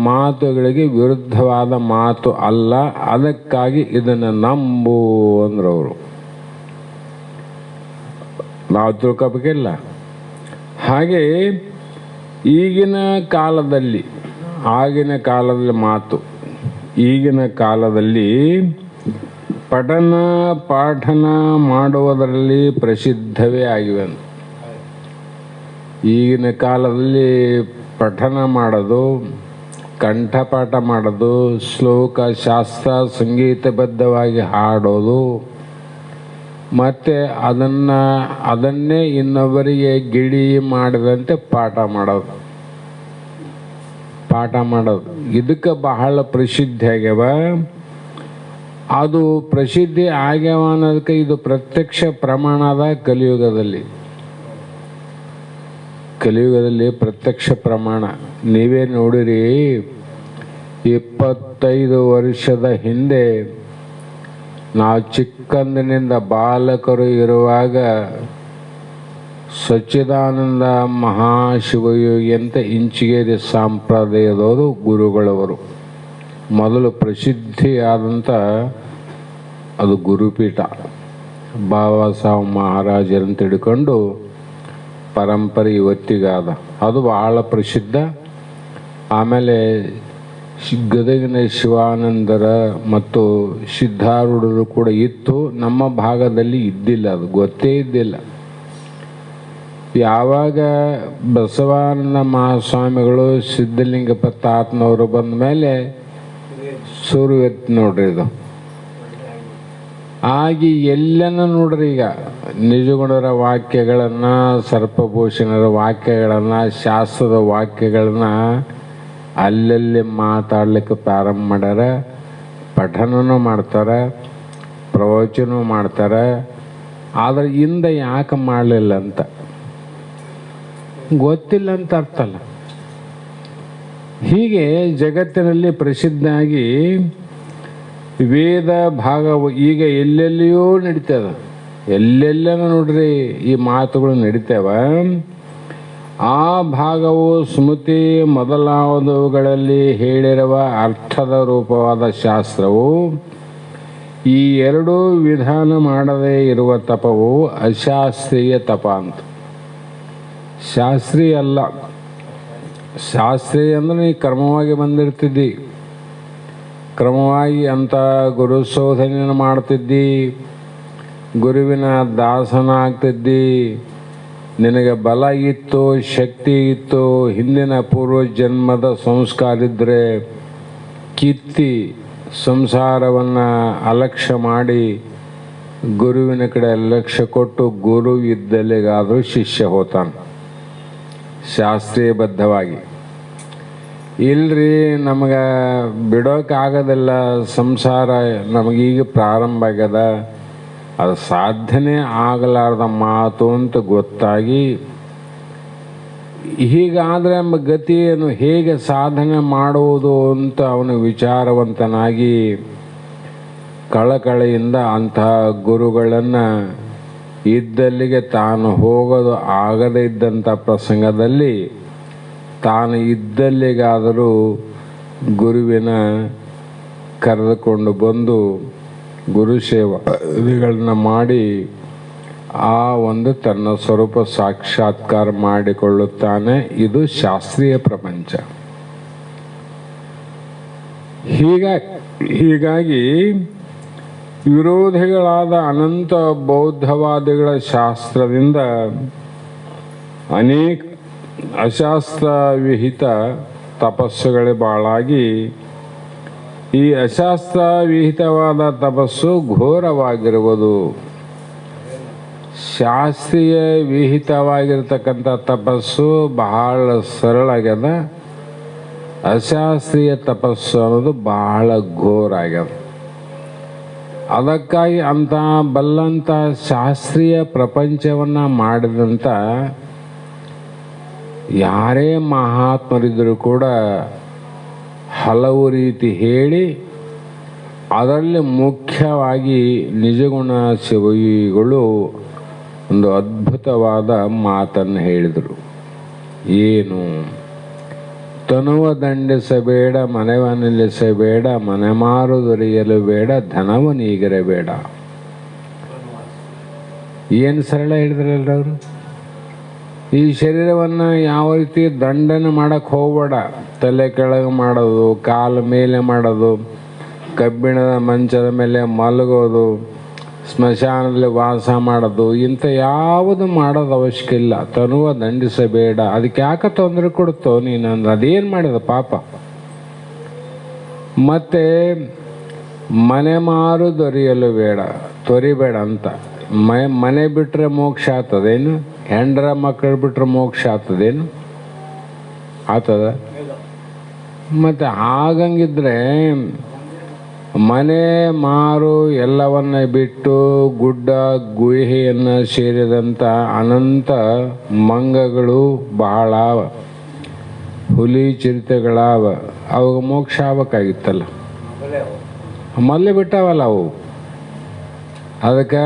ಮಾತುಗಳಿಗೆ ವಿರುದ್ಧವಾದ ಮಾತು ಅಲ್ಲ. ಅದಕ್ಕಾಗಿ ಇದನ್ನು ನಂಬು ಅಂದ್ರವರು. ನಾವು ತಿಳ್ಕೊಬೇಕಿಲ್ಲ. ಹಾಗೆ ಈಗಿನ ಕಾಲದಲ್ಲಿ, ಆಗಿನ ಕಾಲದಲ್ಲಿ ಮಾತು, ಈಗಿನ ಕಾಲದಲ್ಲಿ ಪಠನ ಪಾಠನ ಮಾಡುವುದರಲ್ಲಿ ಪ್ರಸಿದ್ಧವೇ ಆಗಿವೆ. ಈಗಿನ ಕಾಲದಲ್ಲಿ ಪಠನ ಮಾಡೋದು, ಕಂಠಪಾಠ ಮಾಡೋದು, ಶ್ಲೋಕ ಶಾಸ್ತ್ರ ಸಂಗೀತಬದ್ಧವಾಗಿ ಹಾಡೋದು, ಮತ್ತು ಅದನ್ನೇ ಇನ್ನೊಬ್ಬರಿಗೆ ಗಿಳಿ ಮಾಡಿದಂತೆ ಪಾಠ ಮಾಡೋದು ಇದಕ್ಕೆ ಬಹಳ ಪ್ರಸಿದ್ಧಿ ಆಗ್ಯಾವ. ಅದು ಪ್ರಸಿದ್ಧಿ ಆಗ್ಯಾವ ಅನ್ನೋದಕ್ಕೆ ಇದು ಪ್ರತ್ಯಕ್ಷ ಪ್ರಮಾಣದ ಕಲಿಯುಗದಲ್ಲಿ ಪ್ರತ್ಯಕ್ಷ ಪ್ರಮಾಣ. ನೀವೇ ನೋಡಿರಿ, 25 ವರ್ಷದ ಹಿಂದೆ ನಾವು ಚಿಕ್ಕಂದಿನಿಂದ ಬಾಲಕರು ಇರುವಾಗ ಸಚ್ಚಿದಾನಂದ ಮಹಾಶಿವಯೋಗಿ ಅಂತ ಇಂಚಿಗೇರಿ ಸಂಪ್ರದಾಯದವರು ಗುರುಗಳವರು. ಮೊದಲು ಪ್ರಸಿದ್ಧಿಯಾದಂಥ ಅದು ಗುರುಪೀಠ. ಬಾಬಾ ಸಾಹೇಬ್ ಮಹಾರಾಜರನ್ನು ತಿಳ್ಕೊಂಡು ಪರಂಪರೆ ಇವತ್ತಿಗಾದ, ಅದು ಬಹಳ ಪ್ರಸಿದ್ಧ. ಆಮೇಲೆ ಗದಗಿನ ಶಿವಾನಂದರ ಮತ್ತು ಸಿದ್ಧಾರೂಢರು ಕೂಡ ಇತ್ತು. ನಮ್ಮ ಭಾಗದಲ್ಲಿ ಇದ್ದಿಲ್ಲ, ಅದು ಗೊತ್ತೇ ಇದ್ದಿಲ್ಲ. ಯಾವಾಗ ಬಸವಾನಂದ ಮಹಾಸ್ವಾಮಿಗಳು ಸಿದ್ಧಲಿಂಗಪ್ಪ ತಾತನವರು ಬಂದ ಮೇಲೆ ಶುರು ಇತ್ತು ನೋಡ್ರಿ ಇದು. ಆಗಿ ಎಲ್ಲನ ನೋಡ್ರಿ, ಈಗ ನಿಜಗುಣರ ವಾಕ್ಯಗಳನ್ನು, ಸರ್ಪಭೂಷಣರ ವಾಕ್ಯಗಳನ್ನು, ಶಾಸ್ತ್ರದ ವಾಕ್ಯಗಳನ್ನು ಅಲ್ಲಲ್ಲಿ ಮಾತಾಡ್ಲಿಕ್ಕೆ ಪ್ರಾರಂಭ ಮಾಡ್ಯಾರ. ಪಠನನೂ ಮಾಡ್ತಾರೆ, ಪ್ರವಚನ ಮಾಡ್ತಾರೆ. ಆದರೆ ಹಿಂದೆ ಯಾಕೆ ಮಾಡಲಿಲ್ಲ ಅಂತ ಗೊತ್ತಿಲ್ಲ ಅಂತ ಅರ್ಥ ಅಲ್ಲ. ಹೀಗೆ ಜಗತ್ತಿನಲ್ಲಿ ಪ್ರಸಿದ್ಧಾಗಿ ವೇದ ಭಾಗವು ಈಗ ಎಲ್ಲೆಲ್ಲಿಯೂ ನಡೀತದ. ಎಲ್ಲೆಲ್ಲ ನೋಡ್ರಿ ಈ ಮಾತುಗಳು ನಡೀತೇವ. ಆ ಭಾಗವು ಸ್ಮೃತಿ ಮೊದಲಾದವುಗಳಲ್ಲಿ ಹೇಳಿರುವ ಅರ್ಥದ ರೂಪವಾದ ಶಾಸ್ತ್ರವು ಈ ಎರಡೂ ವಿಧಾನ ಮಾಡದೇ ಇರುವ ತಪವು ಅಶಾಸ್ತ್ರೀಯ ತಪ ಅಂತ. ಶಾಸ್ತ್ರೀಯ ಅಲ್ಲ. ಶಾಸ್ತ್ರೀಯ ಅಂದ್ರೆ ನೀ ಕ್ರಮವಾಗಿ ಬಂದಿರ್ತಿದ್ದಿ, ಕ್ರಮವಾಗಿ ಅಂತ ಗುರು ಶೋಧನೆಯನ್ನು ಮಾಡ್ತಿದ್ದಿ, ಗುರುವಿನ ದಾಸನ ಆಗ್ತಿದ್ದಿ, ನಿನಗೆ ಬಲ ಇತ್ತು, ಶಕ್ತಿ ಇತ್ತು, ಹಿಂದಿನ ಪೂರ್ವ ಜನ್ಮದ ಸಂಸ್ಕಾರ ಇದ್ದರೆ ಕಿತ್ತಿ ಸಂಸಾರವನ್ನು ಅಲಕ್ಷ್ಯ ಮಾಡಿ ಗುರುವಿನ ಕಡೆ ಲಕ್ಷ್ಯ ಕೊಟ್ಟು ಗುರು ಇದ್ದಲ್ಲಿಗಾದರೂ ಶಿಷ್ಯ ಹೋತಾನೆ ಶಾಸ್ತ್ರೀಯಬದ್ಧವಾಗಿ. ಇಲ್ರಿ ನಮಗೆ ಬಿಡೋಕ್ಕಾಗೋದಿಲ್ಲ, ಸಂಸಾರ ನಮಗೀಗ ಪ್ರಾರಂಭ ಆಗ್ಯದ, ಅದು ಸಾಧನೆ ಆಗಲಾರ್ದ ಮಾತು ಅಂತ ಗೊತ್ತಾಗಿ, ಹೀಗಾದರೆ ಎಂಬ ಗತಿಯನ್ನು ಹೇಗೆ ಸಾಧನೆ ಮಾಡುವುದು ಅಂತ ಅವನು ವಿಚಾರವಂತನಾಗಿ ಕಳಕಳಿಯಿಂದ ಅಂತಹ ಗುರುಗಳನ್ನು ಇದ್ದಲ್ಲಿಗೆ ತಾನು ಹೋಗೋದು ಆಗದೇ ಇದ್ದಂಥ ಪ್ರಸಂಗದಲ್ಲಿ ತಾನು ಇದ್ದಲ್ಲಿಗಾದರೂ ಗುರುವಿನ ಕರೆದುಕೊಂಡು ಬಂದು ಗುರು ಸೇವೆಗಳನ್ನ ಮಾಡಿ ಆ ಒಂದು ತನ್ನ ಸ್ವರೂಪ ಸಾಕ್ಷಾತ್ಕಾರ ಮಾಡಿಕೊಳ್ಳುತ್ತಾನೆ. ಇದು ಶಾಸ್ತ್ರೀಯ ಪ್ರಪಂಚ. ಹೀಗಾಗಿ ವಿರೋಧಿಗಳಾದ ಅನಂತ ಬೌದ್ಧವಾದಿಗಳ ಶಾಸ್ತ್ರದಿಂದ ಅನೇಕ ಅಶಾಸ್ತ್ರ ವಿಹಿತ ತಪಸ್ಸುಗಳೇ ಬಾಳಾಗಿ ಈ ಅಶಾಸ್ತ್ರ ವಿಹಿತವಾದ ತಪಸ್ಸು ಘೋರವಾಗಿರುವುದು. ಶಾಸ್ತ್ರೀಯ ವಿಹಿತವಾಗಿರ್ತಕ್ಕಂಥ ತಪಸ್ಸು ಬಹಳ ಸರಳ ಆಗ್ಯದ, ಅಶಾಸ್ತ್ರೀಯ ತಪಸ್ಸು ಅನ್ನೋದು ಬಹಳ ಘೋರ ಆಗ್ಯದ. ಅದಕ್ಕಾಗಿ ಅಂತ ಬಲ್ಲಂಥ ಶಾಸ್ತ್ರೀಯ ಪ್ರಪಂಚವನ್ನು ಮಾಡಿದಂಥ ಯಾರೇ ಮಹಾತ್ಮರಿದ್ದರೂ ಕೂಡ ಹಲವು ರೀತಿ ಹೇಳಿ ಅದರಲ್ಲಿ ಮುಖ್ಯವಾಗಿ ನಿಜಗುಣ ಶಿವಯೋಗಿಗಳು ಒಂದು ಅದ್ಭುತವಾದ ಮಾತನ್ನು ಹೇಳಿದರು. ಏನು? ತನುವ ದಂಡಿಸಬೇಡ, ಮನೆವ ನಿಲ್ಲಿಸಬೇಡ, ಮನೆ ಮಾರುದೊರೆಯಲು ಬೇಡ, ಧನವ ನೀಗಿರಬೇಡ. ಏನು ಸರಳ ಹೇಳಿದ್ರಲ್ಲ ಅವರು. ಈ ಶರೀರವನ್ನು ಯಾವ ರೀತಿ ದಂಡನೆ ಮಾಡಕ್ಕೆ ಹೋಗಬೇಡ. ತಲೆ ಕೆಳಗೆ ಮಾಡೋದು, ಕಾಲ ಮೇಲೆ ಮಾಡೋದು, ಕಬ್ಬಿಣದ ಮಂಚದ ಮೇಲೆ ಮಲಗೋದು, ಸ್ಮಶಾನದಲ್ಲಿ ವಾಸ ಮಾಡೋದು, ಇಂಥ ಯಾವುದು ಮಾಡೋದು ಅವಶ್ಯಕ ಇಲ್ಲ. ತನುವ ದಂಡಿಸಬೇಡ. ಅದಕ್ಕೆ ಯಾಕೆ ತೊಂದರೆ ಕೊಡುತ್ತೋ ನೀನು ಅಂದ್ರೆ ಅದೇನು ಮಾಡಿದ ಪಾಪ. ಮತ್ತೆ ಮನೆ ಮಾರು ದೊರೆಯಲು ಬೇಡ, ತೊರಿಬೇಡ ಅಂತ. ಮನೆ ಬಿಟ್ಟರೆ ಮೋಕ್ಷ ಆಗ್ತದೇನು? ಹೆಂಡ್ರ ಮಕ್ಕಳು ಬಿಟ್ಟರೆ ಮೋಕ್ಷ ಆಗ್ತದೇನು? ಆಗ್ತದ? ಮತ್ತು ಆಗಂಗಿದ್ರೆ ಮನೆ ಮಾರು ಎಲ್ಲವನ್ನ ಬಿಟ್ಟು ಗುಡ್ಡ ಗುಹೆಯನ್ನು ಸೇರಿದಂಥ ಅನಂತ ಮಂಗಗಳು ಬಹಳ, ಹುಲಿ ಚಿರತೆಗಳಾವ, ಅವಾಗ ಮೋಕ್ಷ ಆಗ್ಬೇಕಾಗಿತ್ತಲ್ಲ. ಮೊದಲೇ ಬಿಟ್ಟಾವಲ್ಲ ಅವು. ಅದಕ್ಕೆ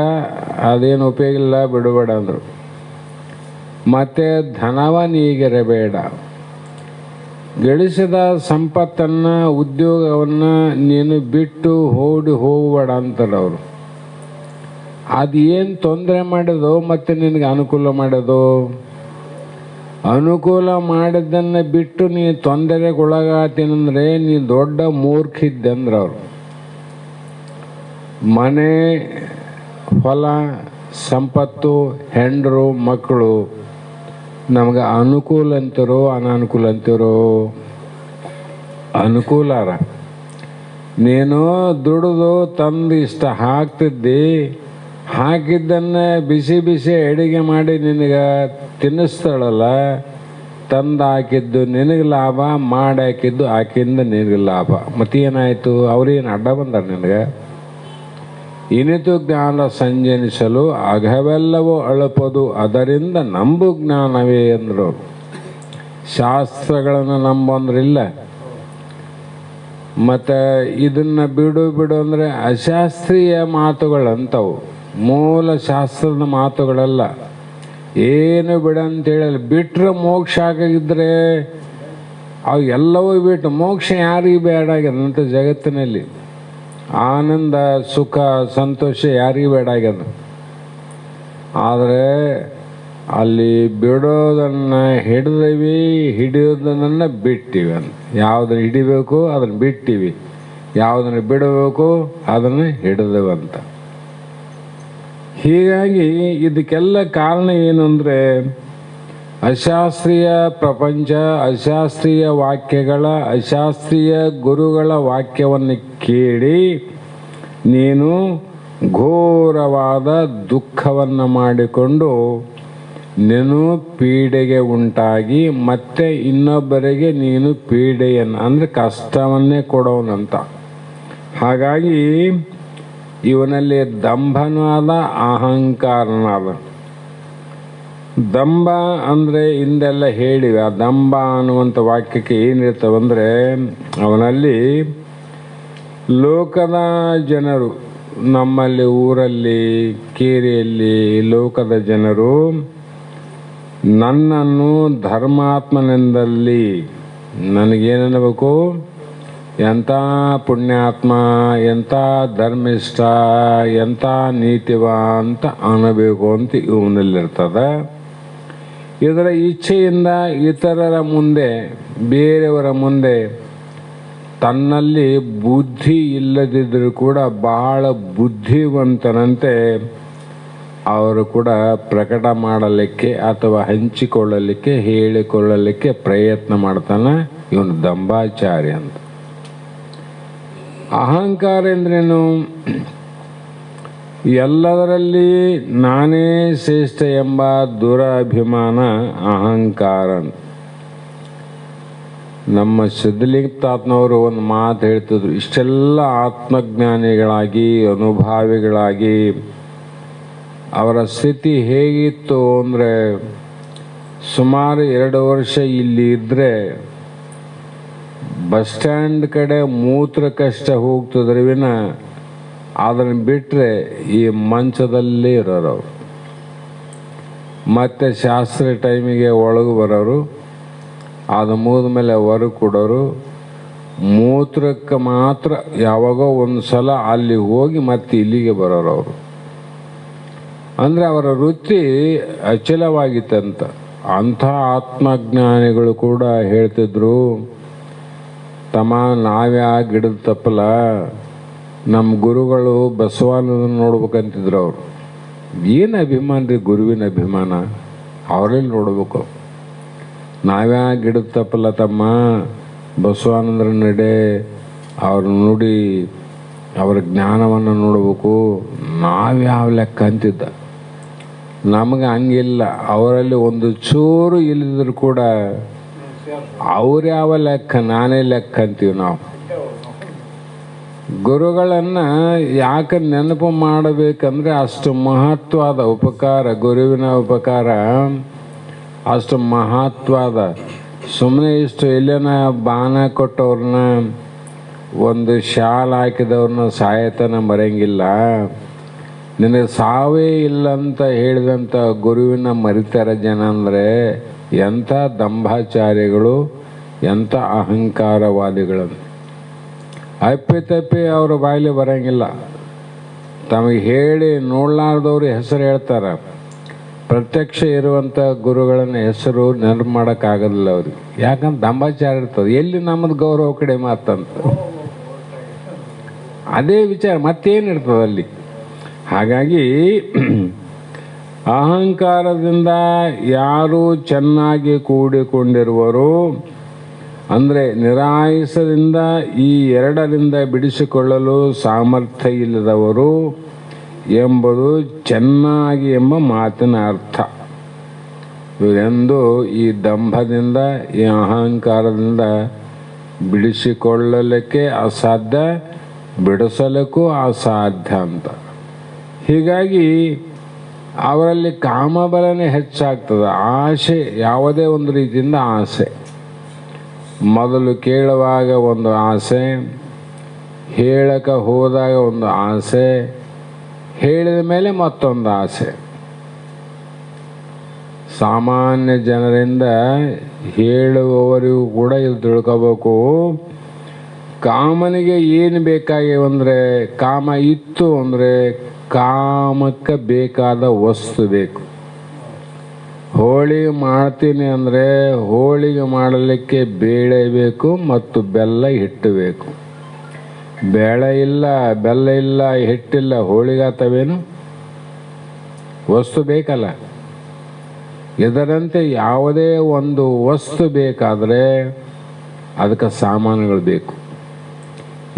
ಅದೇನು ಉಪಯೋಗ ಇಲ್ಲ, ಬಿಡಬೇಡ ಅಂದರು. ಮತ್ತು ಧನವ ನೀಗಿರಬೇಡ. ಗಳಿಸಿದ ಸಂಪತ್ತನ್ನು, ಉದ್ಯೋಗವನ್ನು ನೀನು ಬಿಟ್ಟು ಹೋಗಬೇಡ ಅಂತಾರೆ ಅವರು. ಅದು ಏನು ತೊಂದರೆ ಮಾಡೋದು ಮತ್ತು ನಿನಗೆ ಅನುಕೂಲ ಮಾಡೋದು? ಅನುಕೂಲ ಮಾಡಿದ್ದನ್ನು ಬಿಟ್ಟು ನೀ ತೊಂದರೆಗೊಳಗಾತೀನಂದರೆ ನೀ ದೊಡ್ಡ ಮೂರ್ಖಿದ್ದೆ ಅಂದ್ರೆ ಅವರು. ಮನೆ, ಹೊಲ, ಸಂಪತ್ತು, ಹೆಂಡರು, ಮಕ್ಕಳು ನಮ್ಗೆ ಅನುಕೂಲ ಅಂತಿರೋ ಅನಾನುಕೂಲ ಅಂತಿರೋ? ಅನುಕೂಲಾರ. ನೀನು ದುಡಿದು ತಂದು ಇಷ್ಟ ಹಾಕ್ತಿದ್ದಿ, ಹಾಕಿದ್ದನ್ನು ಬಿಸಿ ಬಿಸಿ ಅಡಿಗೆ ಮಾಡಿ ನಿನಗೆ ತಿನ್ನಿಸ್ತಾಳಲ್ಲ, ತಂದು ಹಾಕಿದ್ದು ನಿನಗೆ ಲಾಭ, ಮಾಡಿ ಹಾಕಿದ್ದು ಆಕಿಂದ ನಿನಗೆ ಲಾಭ. ಮತ್ತೇನಾಯಿತು? ಅವ್ರೇನು ಅಡ್ಡ ಬಂದಾರ ನಿನಗೆ? ಇನಿತು ಜ್ಞಾನ ಸಂಜನಿಸಲು ಅಘವೆಲ್ಲವೂ ಅಳಪದು, ಅದರಿಂದ ನಂಬು ಜ್ಞಾನವೇ ಅಂದರು. ಶಾಸ್ತ್ರಗಳನ್ನು ನಂಬಂದ್ರಿಲ್ಲ. ಮತ್ತು ಇದನ್ನು ಬಿಡು ಅಂದರೆ ಅಶಾಸ್ತ್ರೀಯ ಮಾತುಗಳಂತವು, ಮೂಲ ಶಾಸ್ತ್ರದ ಮಾತುಗಳಲ್ಲ. ಏನು ಬಿಡಂತೇಳಲ್ಲ. ಬಿಟ್ಟರೆ ಮೋಕ್ಷ ಆಗಿದ್ದರೆ ಅವು ಎಲ್ಲವೂ ಬಿಟ್ಟು ಮೋಕ್ಷ ಯಾರಿಗೆ ಬೇಡಾಗ್ಯದಂತ ಜಗತ್ತಿನಲ್ಲಿ? ಆನಂದ ಸುಖ ಸಂತೋಷ ಯಾರಿಗೆ ಬೇಡಾಗ್ಯದ? ಆದರೆ ಅಲ್ಲಿ ಬಿಡೋದನ್ನು ಹಿಡಿದೀವಿ, ಹಿಡಿಯೋದನ್ನು ಬಿಟ್ಟಿವಿ. ಯಾವುದನ್ನು ಹಿಡಿಬೇಕು ಅದನ್ನು ಬಿಟ್ಟಿವಿ, ಯಾವುದನ್ನು ಬಿಡಬೇಕು ಅದನ್ನು ಹಿಡಿದವಂತ. ಹೀಗಾಗಿ ಇದಕ್ಕೆಲ್ಲ ಕಾರಣ ಏನು ಅಂದರೆ ಅಶಾಸ್ತ್ರೀಯ ಪ್ರಪಂಚ, ಅಶಾಸ್ತ್ರೀಯ ವಾಕ್ಯಗಳ, ಅಶಾಸ್ತ್ರೀಯ ಗುರುಗಳ ವಾಕ್ಯವನ್ನು ಕೇಳಿ ನೀನು ಘೋರವಾದ ದುಃಖವನ್ನು ಮಾಡಿಕೊಂಡು ನೀನು ಪೀಡೆಗೆ ಉಂಟಾಗಿ ಮತ್ತೆ ಇನ್ನೊಬ್ಬರಿಗೆ ನೀನು ಪೀಡೆಯನ್ನು ಅಂದರೆ ಕಷ್ಟವನ್ನೇ ಕೊಡೋನಂತ. ಹಾಗಾಗಿ ಇವನಲ್ಲಿ ದಂಭನೂ ಅದ, ಅಹಂಕಾರನೂ ಅದ. ದಂಭ ಅಂದರೆ ಹಿಂದೆಲ್ಲ ಹೇಳಿವೆ. ಆ ದಂಭ ಅನ್ನುವಂಥ ವಾಕ್ಯಕ್ಕೆ ಏನಿರ್ತವಂದರೆ ಅವನಲ್ಲಿ ಲೋಕದ ಜನರು, ನಮ್ಮಲ್ಲಿ ಊರಲ್ಲಿ ಕೇರಿಯಲ್ಲಿ ಲೋಕದ ಜನರು ನನ್ನನ್ನು ಧರ್ಮಾತ್ಮನೆಂದಲ್ಲಿ ನನಗೇನಬೇಕು, ಎಂಥ ಪುಣ್ಯಾತ್ಮ, ಎಂಥ ಧರ್ಮಿಷ್ಠ, ಎಂಥ ನೀತಿವ ಅಂತ ಅನ್ನಬೇಕು ಅಂತ ಇವನಲ್ಲಿರ್ತದೆ. ಇದರ ಇಚ್ಛೆಯಿಂದ ಇತರರ ಮುಂದೆ, ಬೇರೆಯವರ ಮುಂದೆ ತನ್ನಲ್ಲಿ ಬುದ್ಧಿ ಇಲ್ಲದಿದ್ದರೂ ಕೂಡ ಬಹಳ ಬುದ್ಧಿವಂತನಂತೆ ಅವರು ಕೂಡ ಪ್ರಕಟ ಮಾಡಲಿಕ್ಕೆ ಅಥವಾ ಹಂಚಿಕೊಳ್ಳಲಿಕ್ಕೆ, ಹೇಳಿಕೊಳ್ಳಲಿಕ್ಕೆ ಪ್ರಯತ್ನ ಮಾಡ್ತಾನೆ. ಇವನು ದಂಭಾಚಾರಿ ಅಂತ. ಅಹಂಕಾರ ಎಂದ್ರೇನು? ಎಲ್ಲದರಲ್ಲಿ ನಾನೇ ಶ್ರೇಷ್ಠ ಎಂಬ ದುರಭಿಮಾನ ಅಹಂಕಾರ. ನಮ್ಮ ಸಿದ್ಧಲಿಂಗತಾತ್ನವರು ಒಂದು ಮಾತು ಹೇಳ್ತಿದ್ರು. ಇಷ್ಟೆಲ್ಲ ಆತ್ಮಜ್ಞಾನಿಗಳಾಗಿ ಅನುಭಾವಿಗಳಾಗಿ ಅವರ ಸ್ಥಿತಿ ಹೇಗಿತ್ತು ಅಂದರೆ, ಸುಮಾರು 2 ವರ್ಷ ಇಲ್ಲಿ ಇದ್ದರೆ ಬಸ್ ಸ್ಟ್ಯಾಂಡ್ ಕಡೆ ಮೂತ್ರ ಕಷ್ಟ ಹೋಗ್ತಿದ್ರೆ ವಿನ ಅದನ್ನು ಬಿಟ್ಟರೆ ಈ ಮಂಚದಲ್ಲೇ ಇರೋರು. ಮತ್ತು ಶಾಸ್ತ್ರ ಟೈಮಿಗೆ ಒಳಗೆ ಬರೋರು, ಅದು ಮುಗಿದ ಮೇಲೆ ಹೊರಗೆ ಕೊಡೋರು. ಮೂತ್ರಕ್ಕೆ ಮಾತ್ರ ಯಾವಾಗೋ ಒಂದು ಸಲ ಅಲ್ಲಿ ಹೋಗಿ ಮತ್ತೆ ಇಲ್ಲಿಗೆ ಬರೋರು ಅವರು. ಅಂದರೆ ಅವರ ವೃತ್ತಿ ಅಚಲವಾಗಿತ್ತಂತ. ಅಂಥ ಆತ್ಮಜ್ಞಾನಿಗಳು ಕೂಡ ಹೇಳ್ತಿದ್ರು, ತಮ್ಮ ನಾವ್ಯಾ ಗಿಡದ ತಪ್ಪಲ, ನಮ್ಮ ಗುರುಗಳು ಬಸವಾನಂದನ ನೋಡ್ಬೇಕಂತಿದ್ರು ಅವರು. ಏನು ಅಭಿಮಾನ ರೀ ಗುರುವಿನ ಅಭಿಮಾನ, ಅವರಲ್ಲಿ ನೋಡ್ಬೇಕು. ನಾವ್ಯಾ ಗಿಡದ ತಪ್ಪಲ ತಮ್ಮ, ಬಸವಾನಂದರ ನಡೆ, ಅವ್ರ ನುಡಿ, ಅವರ ಜ್ಞಾನವನ್ನು ನೋಡ್ಬೇಕು. ನಾವ್ಯಾವ ಲೆಕ್ಕ ಅಂತಿದ್ದ. ನಮಗೆ ಹಂಗಿಲ್ಲ. ಅವರಲ್ಲಿ ಒಂದು ಚೂರು ಇಲ್ಲದಿದ್ರು ಕೂಡ ಅವ್ರ್ಯಾವ ಲೆಕ್ಕ, ನಾನೇ ಲೆಕ್ಕ ಅಂತೀವಿ ನಾವು. ಗುರುಗಳನ್ನು ಯಾಕೆ ನೆನಪು ಮಾಡಬೇಕಂದ್ರೆ ಅಷ್ಟು ಮಹತ್ವದ ಉಪಕಾರ, ಗುರುವಿನ ಉಪಕಾರ ಅಷ್ಟು ಮಹತ್ವದ. ಸುಮ್ಮನೆ ಇಷ್ಟು ಎಲ್ಲೇನ ಬಾಣ ಕೊಟ್ಟವ್ರನ್ನ, ಒಂದು ಶಾಲ್ ಹಾಕಿದವ್ರನ್ನ ಸಾಯತನ ಮರೆಯಂಗಿಲ್ಲ. ನಿನಗೆ ಸಾವೇ ಇಲ್ಲ ಅಂತ ಹೇಳಿದಂಥ ಗುರುವಿನ ಮರಿತಾರೆ ಜನ. ಅಂದರೆ ಎಂಥ ದಂಭಾಚಾರಿಗಳು, ಎಂಥ ಅಹಂಕಾರವಾದಿಗಳು. ಅಪ್ಪಿ ಅವರ ಬಾಯಲ್ಲಿ ಬರೋಂಗಿಲ್ಲ. ತಮಗೆ ಹೇಳಿ ನೋಡಲಾರ್ದವ್ರು ಹೆಸರು ಹೇಳ್ತಾರೆ. ಪ್ರತ್ಯಕ್ಷ ಇರುವಂಥ ಗುರುಗಳನ್ನ ಹೆಸರು ನೆನಪು ಮಾಡೋಕ್ಕಾಗೋದಿಲ್ಲ ಅವ್ರಿಗೆ. ಯಾಕಂದ್ರೆ ದಂಭಾಚಾರ ಇರ್ತದೆ. ಎಲ್ಲಿ ನಮ್ಮದು ಗೌರವ ಕಡೆ ಮಾತಂತ ಅದೇ ವಿಚಾರ ಮತ್ತೇನಿರ್ತದೆ ಅಲ್ಲಿ. ಹಾಗಾಗಿ ಅಹಂಕಾರದಿಂದ ಯಾರು ಚೆನ್ನಾಗಿ ಕೂಡಿಕೊಂಡಿರುವರೋ ಅಂದರೆ ನಿರಾಯುಸದಿಂದ ಈ ಎರಡರಿಂದ ಬಿಡಿಸಿಕೊಳ್ಳಲು ಸಾಮರ್ಥ್ಯ ಇಲ್ಲದವರು ಎಂಬುದು ಚೆನ್ನಾಗಿ ಎಂಬ ಮಾತಿನ ಅರ್ಥ. ಇವರೆಂದು ಈ ದಂಭದಿಂದ ಈ ಅಹಂಕಾರದಿಂದ ಬಿಡಿಸಿಕೊಳ್ಳಲಿಕ್ಕೆ ಅಸಾಧ್ಯ, ಬಿಡಿಸಲಿಕ್ಕೂ ಅಸಾಧ್ಯ ಅಂತ. ಹೀಗಾಗಿ ಅವರಲ್ಲಿ ಕಾಮಬಲನೇ ಹೆಚ್ಚಾಗ್ತದೆ. ಆಸೆ, ಯಾವುದೇ ಒಂದು ರೀತಿಯಿಂದ ಆಸೆ. ಮೊದಲು ಕೇಳುವಾಗ ಒಂದು ಆಸೆ, ಹೇಳಕ್ಕೆ ಹೋದಾಗ ಒಂದು ಆಸೆ, ಹೇಳಿದ ಮೇಲೆ ಮತ್ತೊಂದು ಆಸೆ. ಸಾಮಾನ್ಯ ಜನರಿಂದ ಹೇಳುವವರಿಗೂ ಕೂಡ ಇದು ತಿಳ್ಕೋಬೇಕು. ಕಾಮನಿಗೆ ಏನು ಬೇಕಾಗ್ಯವಂದರೆ, ಕಾಮ ಇತ್ತು ಅಂದರೆ ಕಾಮಕ್ಕೆ ಬೇಕಾದ ವಸ್ತು ಬೇಕು. ಹೋಳಿಗೆ ಮಾಡ್ತೀನಿ ಅಂದರೆ ಹೋಳಿಗೆ ಮಾಡಲಿಕ್ಕೆ ಬೇಳೆ ಬೇಕು ಮತ್ತು ಬೆಲ್ಲ ಹಿಟ್ಟು ಬೇಕು. ಬೇಳೆ ಇಲ್ಲ, ಬೆಲ್ಲ ಇಲ್ಲ, ಹಿಟ್ಟಿಲ್ಲ, ಹೋಳಿಗೆ ಆತವೇನು? ವಸ್ತು ಬೇಕಲ್ಲ. ಇದರಂತೆ ಯಾವುದೇ ಒಂದು ವಸ್ತು ಬೇಕಾದರೆ ಅದಕ್ಕೆ ಸಾಮಾನುಗಳು ಬೇಕು.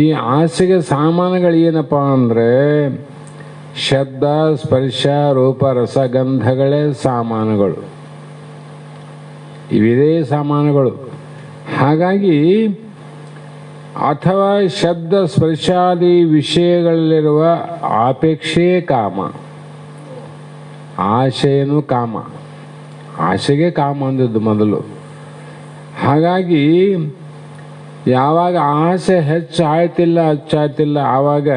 ಈ ಆಸೆಗೆ ಸಾಮಾನುಗಳು ಏನಪ್ಪ ಅಂದರೆ ಶಬ್ದ, ಸ್ಪರ್ಶ, ರೂಪ, ರಸಗಂಧಗಳೇ ಸಾಮಾನುಗಳು. ಇವಿದೇ ಸಾಮಾನುಗಳು. ಹಾಗಾಗಿ ಅಥವಾ ಶಬ್ದ ಸ್ಪರ್ಶಾದಿ ವಿಷಯಗಳಲ್ಲಿರುವ ಆಪೇಕ್ಷೆ ಕಾಮ. ಆಸೆಯೇನು ಕಾಮ. ಆಸೆಗೆ ಕಾಮ ಅಂದಿದ್ದು ಮೊದಲು. ಹಾಗಾಗಿ ಯಾವಾಗ ಆಸೆ ಹೆಚ್ಚಾಯ್ತಿಲ್ಲ ಹೆಚ್ಚಾಯ್ತಿಲ್ಲ ಆವಾಗ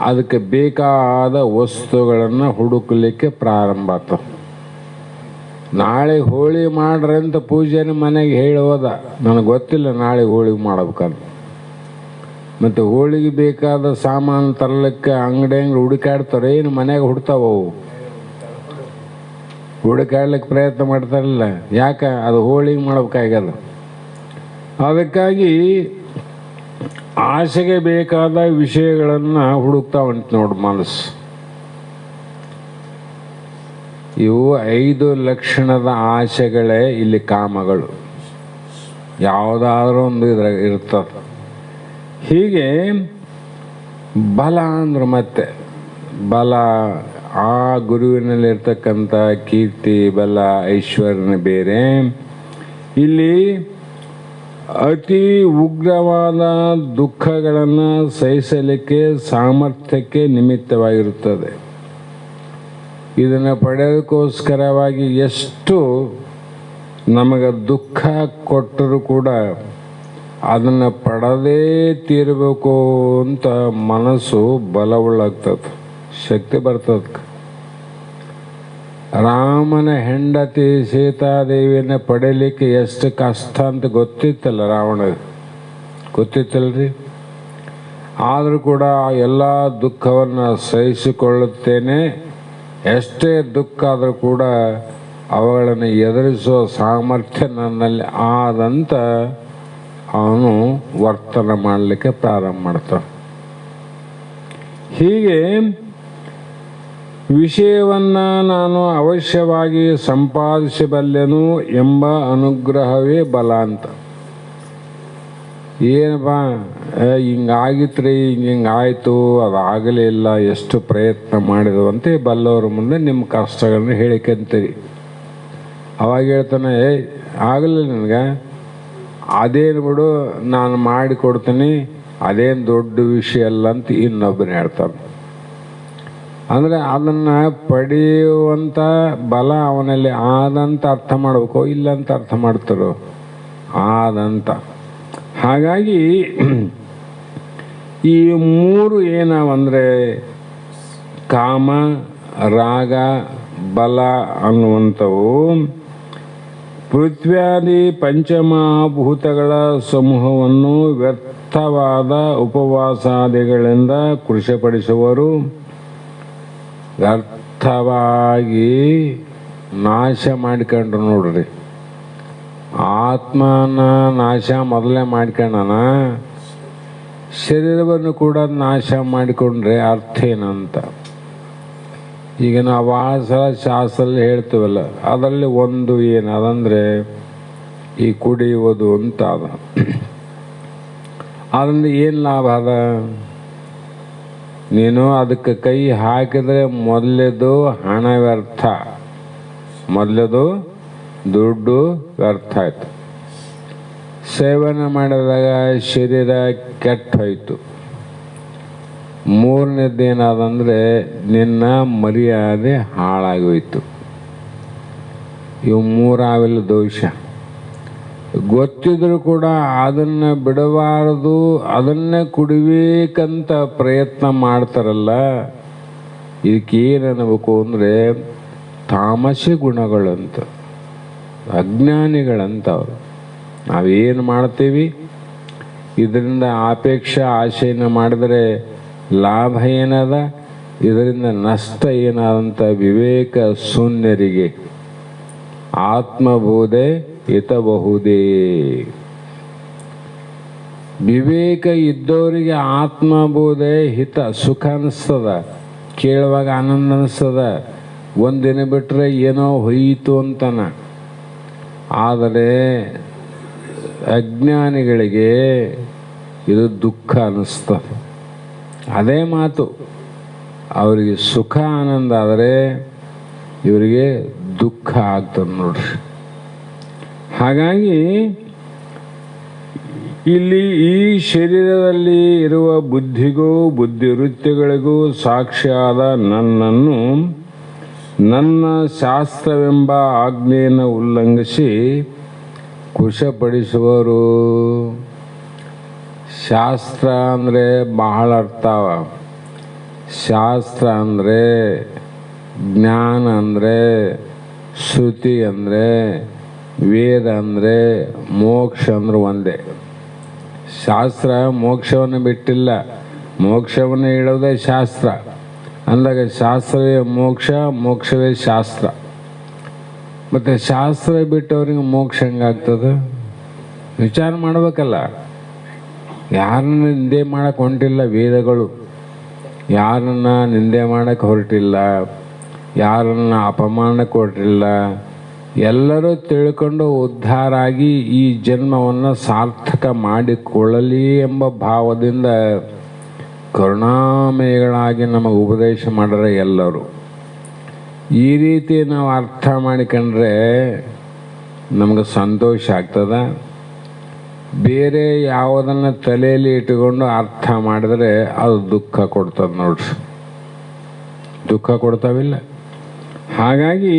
ಅದಕ್ಕೆ ಬೇಕಾದ ವಸ್ತುಗಳನ್ನು ಹುಡುಕಲಿಕ್ಕೆ ಪ್ರಾರಂಭ ಆಗ್ತವೆ. ನಾಳೆ ಹೋಳಿ ಮಾಡ್ರಿ ಅಂತ ಪೂಜೆನ ಮನೆಗೆ ಹೇಳೋದ, ನನಗೆ ಗೊತ್ತಿಲ್ಲ ನಾಳೆ ಹೋಳಿಗೆ ಮಾಡ್ಬೇಕಂತ. ಮತ್ತು ಹೋಳಿಗೆ ಬೇಕಾದ ಸಾಮಾನು ತರಲಿಕ್ಕೆ ಅಂಗಡಿ ಹುಡುಕಾಡ್ತಾರೆ. ಏನು ಮನೆಗೆ ಹುಡ್ತಾವವು, ಹುಡುಕಾಡ್ಲಿಕ್ಕೆ ಪ್ರಯತ್ನ ಮಾಡ್ತಾರಲ್ಲ. ಯಾಕೆ? ಅದು ಹೋಳಿಗೆ ಮಾಡ್ಬೇಕಾಗ್ಯದ. ಅದಕ್ಕಾಗಿ ಆಸೆಗೆ ಬೇಕಾದ ವಿಷಯಗಳನ್ನು ಹುಡುಕ್ತಾ ಉಂಟು ನೋಡಿ ಮನಸ್ಸು. ಇವು 5 ಲಕ್ಷಣದ ಆಸೆಗಳೇ ಇಲ್ಲಿ ಕಾಮಗಳು. ಯಾವುದಾದ್ರೂ ಒಂದು ಇದ್ರಾಗ ಇರ್ತದೆ. ಹೀಗೆ ಬಲ ಅಂದ್ರೆ ಮತ್ತೆ ಬಲ, ಆ ಗುರುವಿನಲ್ಲಿರ್ತಕ್ಕಂಥ ಕೀರ್ತಿ, ಬಲ, ಐಶ್ವರ್ಯನ ಬೇರೆ. ಇಲ್ಲಿ ಅತಿ ಉಗ್ರವಾದ ದುಃಖಗಳನ್ನು ಸಹಿಸಲಿಕ್ಕೆ ಸಾಮರ್ಥ್ಯಕ್ಕೆ ನಿಮಿತ್ತವಾಗಿರುತ್ತದೆ. ಇದನ್ನು ಪಡೆಯೋದಕ್ಕೋಸ್ಕರವಾಗಿ ಎಷ್ಟು ನಮಗೆ ದುಃಖ ಕೊಟ್ಟರೂ ಕೂಡ ಅದನ್ನು ಪಡೆದೇ ತೀರಬೇಕು ಅಂತ ಮನಸ್ಸು ಬಲವುಳ್ಳಾಗ್ತದೆ, ಶಕ್ತಿ ಬರ್ತದೆ. ರಾಮನ ಹೆಂಡತಿ ಸೀತಾದೇವಿಯನ್ನು ಪಡೀಲಿಕ್ಕೆ ಎಷ್ಟು ಕಷ್ಟ ಅಂತ ಗೊತ್ತಿತ್ತಲ್ಲ ರಾವಣಗೆ, ಗೊತ್ತಿತ್ತಲ್ರಿ. ಆದರೂ ಕೂಡ ಎಲ್ಲ ದುಃಖವನ್ನು ಸಹಿಸಿಕೊಳ್ಳುತ್ತೇನೆ, ಎಷ್ಟೇ ದುಃಖ ಆದರೂ ಕೂಡ ಅವುಗಳನ್ನು ಎದುರಿಸುವ ಸಾಮರ್ಥ್ಯ ನನ್ನಲ್ಲಿ ಆದಂತ ಅವನು ವರ್ತನೆ ಮಾಡಲಿಕ್ಕೆ ಪ್ರಾರಂಭ ಮಾಡ್ತಾನೆ. ಹೀಗೆ ವಿಷಯವನ್ನು ನಾನು ಅವಶ್ಯವಾಗಿ ಸಂಪಾದಿಸಬಲ್ಲೆನು ಎಂಬ ಅನುಗ್ರಹವೇ ಬಲ ಅಂತ. ಏನಪ್ಪ ಹಿಂಗಾಗಿತ್ರಿ, ಹಿಂಗಾಯ್ತು, ಅದಾಗಲೇ ಇಲ್ಲ, ಎಷ್ಟು ಪ್ರಯತ್ನ ಮಾಡಿದವಂತೆ ಬಲ್ಲವ್ರ ಮುಂದೆ ನಿಮ್ಮ ಕಷ್ಟಗಳನ್ನ ಹೇಳಿಕಂತೀರಿ. ಅವಾಗ ಹೇಳ್ತಾನೆ, ಆಗಲಿಲ್ಲ ನನಗೆ, ಅದೇನು ಬಿಡು ನಾನು ಮಾಡಿಕೊಡ್ತೀನಿ, ಅದೇನು ದೊಡ್ಡ ವಿಷಯ ಅಲ್ಲ ಅಂತ ಇನ್ನೊಬ್ಬನೇ ಹೇಳ್ತಾನೆ. ಅಂದರೆ ಅದನ್ನು ಪಡೆಯುವಂಥ ಬಲ ಅವನಲ್ಲಿ ಆದಂತ ಅರ್ಥ ಮಾಡಬೇಕು, ಇಲ್ಲ ಅಂತ ಅರ್ಥ ಮಾಡ್ತಾರೋ ಆದಂತ. ಹಾಗಾಗಿ ಈ 3 ಏನವಂದರೆ ಕಾಮ, ರಾಗ, ಬಲ ಅನ್ನುವಂಥವು ಪೃಥ್ವ್ಯಾದಿ ಪಂಚಮಹಾಭೂತಗಳ ಸಮೂಹವನ್ನು ವ್ಯರ್ಥವಾದ ಉಪವಾಸಾದಿಗಳಿಂದ ಕೃಷಿಪಡಿಸುವರು. ವ್ಯರ್ಥವಾಗಿ ನಾಶ ಮಾಡಿಕೊಂಡ್ರು ನೋಡ್ರಿ. ಆತ್ಮನ ನಾಶ ಮೊದಲೇ ಮಾಡ್ಕೊಂಡನ, ಶರೀರವನ್ನು ಕೂಡ ನಾಶ ಮಾಡಿಕೊಂಡ್ರೆ ಅರ್ಥ ಏನಂತ. ಈಗ ನಾವು ಆ ಸಲ ಶಾಸ್ತ್ರದಲ್ಲಿ ಹೇಳ್ತೀವಲ್ಲ, ಅದರಲ್ಲಿ ಒಂದು ಏನು ಅದಂದರೆ ಈ ಕುಡಿಯುವುದು ಅಂತ ಅದ. ಅದರಿಂದ ಏನು ಲಾಭ ಅದ? ನೀನು ಅದಕ್ಕೆ ಕೈ ಹಾಕಿದರೆ ಮೊದಲೇದು ಹಣ ವ್ಯರ್ಥ, ಮೊದಲೇದು ದುಡ್ಡು ವ್ಯರ್ಥ ಆಯ್ತು. ಸೇವನೆ ಮಾಡಿದಾಗ ಶರೀರ ಕೆಟ್ಟ ಹೋಯ್ತು. ಮೂರನೇದ್ದೇನಾದಂದರೆ ನಿನ್ನ ಮರ್ಯಾದೆ ಹಾಳಾಗೋಯ್ತು. ಇವು ಮೂರಾವೆಲ್ಲ ದೋಷ. ಗೊತ್ತಿದ್ರು ಕೂಡ ಅದನ್ನು ಬಿಡಬಾರದು, ಅದನ್ನೇ ಕುಡಿಬೇಕಂತ ಪ್ರಯತ್ನ ಮಾಡ್ತಾರಲ್ಲ, ಇದಕ್ಕೇನು ಅನ್ನಬೇಕು ಅಂದರೆ ತಾಮಸಿ ಗುಣಗಳಂತ, ಅಜ್ಞಾನಿಗಳಂತ ಅವರು. ನಾವೇನು ಮಾಡ್ತೀವಿ, ಇದರಿಂದ ಅಪೇಕ್ಷೆ ಆಶೆಯನ್ನು ಮಾಡಿದರೆ ಲಾಭ ಏನದ, ಇದರಿಂದ ನಷ್ಟ ಏನಾದಂಥ ವಿವೇಕ ಶೂನ್ಯರಿಗೆ ಆತ್ಮಬೋಧೆ ಹಿತಬಹುದೇ. ವಿವೇಕ ಇದ್ದವರಿಗೆ ಆತ್ಮಬೋಧೆ ಹಿತ, ಸುಖ ಅನಿಸ್ತದ, ಕೇಳುವಾಗ ಆನಂದ ಅನಿಸ್ತದ. ಒಂದಿನ ಬಿಟ್ಟರೆ ಏನೋ ಹೋಯಿತು ಅಂತಾನ. ಆದರೆ ಅಜ್ಞಾನಿಗಳಿಗೆ ಇದು ದುಃಖ ಅನ್ನಿಸ್ತದೆ. ಅದೇ ಮಾತು, ಅವರಿಗೆ ಸುಖ ಆನಂದ ಆದರೆ ಇವರಿಗೆ ದುಃಖ ಆಗ್ತದೆ ನೋಡ್ರಿ. ಹಾಗಾಗಿ ಇಲ್ಲಿ ಈ ಶರೀರದಲ್ಲಿ ಇರುವ ಬುದ್ಧಿಗೂ ಬುದ್ಧಿವೃತ್ತಿಗಳಿಗೂ ಸಾಕ್ಷಿಯಾದ ನನ್ನನ್ನು ನನ್ನ ಶಾಸ್ತ್ರವೆಂಬ ಆಜ್ಞೆಯನ್ನು ಉಲ್ಲಂಘಿಸಿ ಕುಶಪಡಿಸುವರು. ಶಾಸ್ತ್ರ ಅಂದರೆ ಬಹಳ ಅರ್ಥವ. ಶಾಸ್ತ್ರ ಅಂದರೆ ಜ್ಞಾನ, ಅಂದರೆ ಶ್ರುತಿ, ಅಂದರೆ ವೇದ, ಅಂದರೆ ಮೋಕ್ಷ ಅಂದ್ರೆ ಒಂದೇ. ಶಾಸ್ತ್ರ ಮೋಕ್ಷವನ್ನು ಬಿಟ್ಟಿಲ್ಲ, ಮೋಕ್ಷವನ್ನು ಹೇಳೋದೇ ಶಾಸ್ತ್ರ. ಅಂದಾಗ ಶಾಸ್ತ್ರವೇ ಮೋಕ್ಷ, ಮೋಕ್ಷವೇ ಶಾಸ್ತ್ರ. ಮತ್ತು ಶಾಸ್ತ್ರ ಬಿಟ್ಟವ್ರಿಗೆ ಮೋಕ್ಷ ಹೆಂಗಾಗ್ತದೆ? ವಿಚಾರ ಮಾಡ್ಬೇಕಲ್ಲ. ಯಾರನ್ನ ನಿಂದೆ ಮಾಡಕ್ಕೆ ಹೊಂಟಿಲ್ಲ ವೇದಗಳು, ಯಾರನ್ನ ನಿಂದೆ ಮಾಡಕ್ಕೆ ಹೊರಟಿಲ್ಲ, ಯಾರನ್ನ ಅಪಮಾನಕ್ಕೆ ಹೊರಟಿಲ್ಲ. ಎಲ್ಲರೂ ತಿಳ್ಕೊಂಡು ಉದ್ಧಾರ ಆಗಿ ಈ ಜನ್ಮವನ್ನು ಸಾರ್ಥಕ ಮಾಡಿಕೊಳ್ಳಲಿ ಎಂಬ ಭಾವದಿಂದ ಕರುಣಾಮಯಗಳಾಗಿ ನಮಗೆ ಉಪದೇಶ ಮಾಡರೆ ಎಲ್ಲರೂ. ಈ ರೀತಿ ನಾವು ಅರ್ಥ ಮಾಡಿಕೊಂಡ್ರೆ ನಮಗೆ ಸಂತೋಷ ಆಗ್ತದ. ಬೇರೆ ಯಾವುದನ್ನು ತಲೆಯಲ್ಲಿ ಇಟ್ಟುಕೊಂಡು ಅರ್ಥ ಮಾಡಿದ್ರೆ ಅದು ದುಃಖ ಕೊಡ್ತದೆ ನೋಡ್ರಿ, ದುಃಖ ಕೊಡ್ತಾವಿಲ್ಲ. ಹಾಗಾಗಿ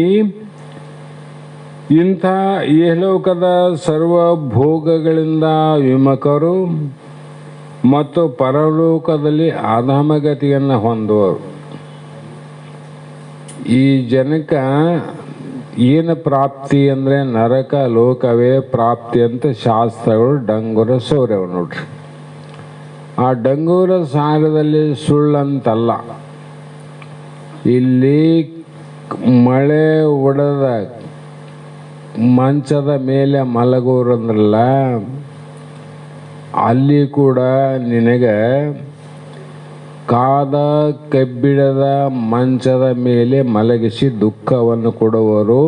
ಇಂಥ ಇಹಲೋಕದ ಸರ್ವ ಭೋಗಗಳಿಂದ ವಿಮುಖರು ಮತ್ತು ಪರಲೋಕದಲ್ಲಿ ಅಧಮಗತಿಯನ್ನು ಹೊಂದುವರು. ಈ ಜನಕ್ಕೆ ಏನು ಪ್ರಾಪ್ತಿ ಅಂದರೆ ನರಕ ಲೋಕವೇ ಪ್ರಾಪ್ತಿ ಅಂತ ಶಾಸ್ತ್ರಗಳು ಡಂಗುರ ಸೌರ್ಯವ ನೋಡ್ರಿ. ಆ ಡಂಗೂರ ಸಾರದಲ್ಲಿ ಸುಳ್ಳಂತಲ್ಲ. ಇಲ್ಲಿ ಮಳೆ ಹೊಡೆದ ಮಂಚದ ಮೇಲೆ ಮಲಗೋರಂದ್ರಲ್ಲ, ಅಲ್ಲಿ ಕೂಡ ನಿನಗೆ ಕಾದ ಕಬ್ಬಿಣದ ಮಂಚದ ಮೇಲೆ ಮಲಗಿಸಿ ದುಃಖವನ್ನು ಕೊಡುವರು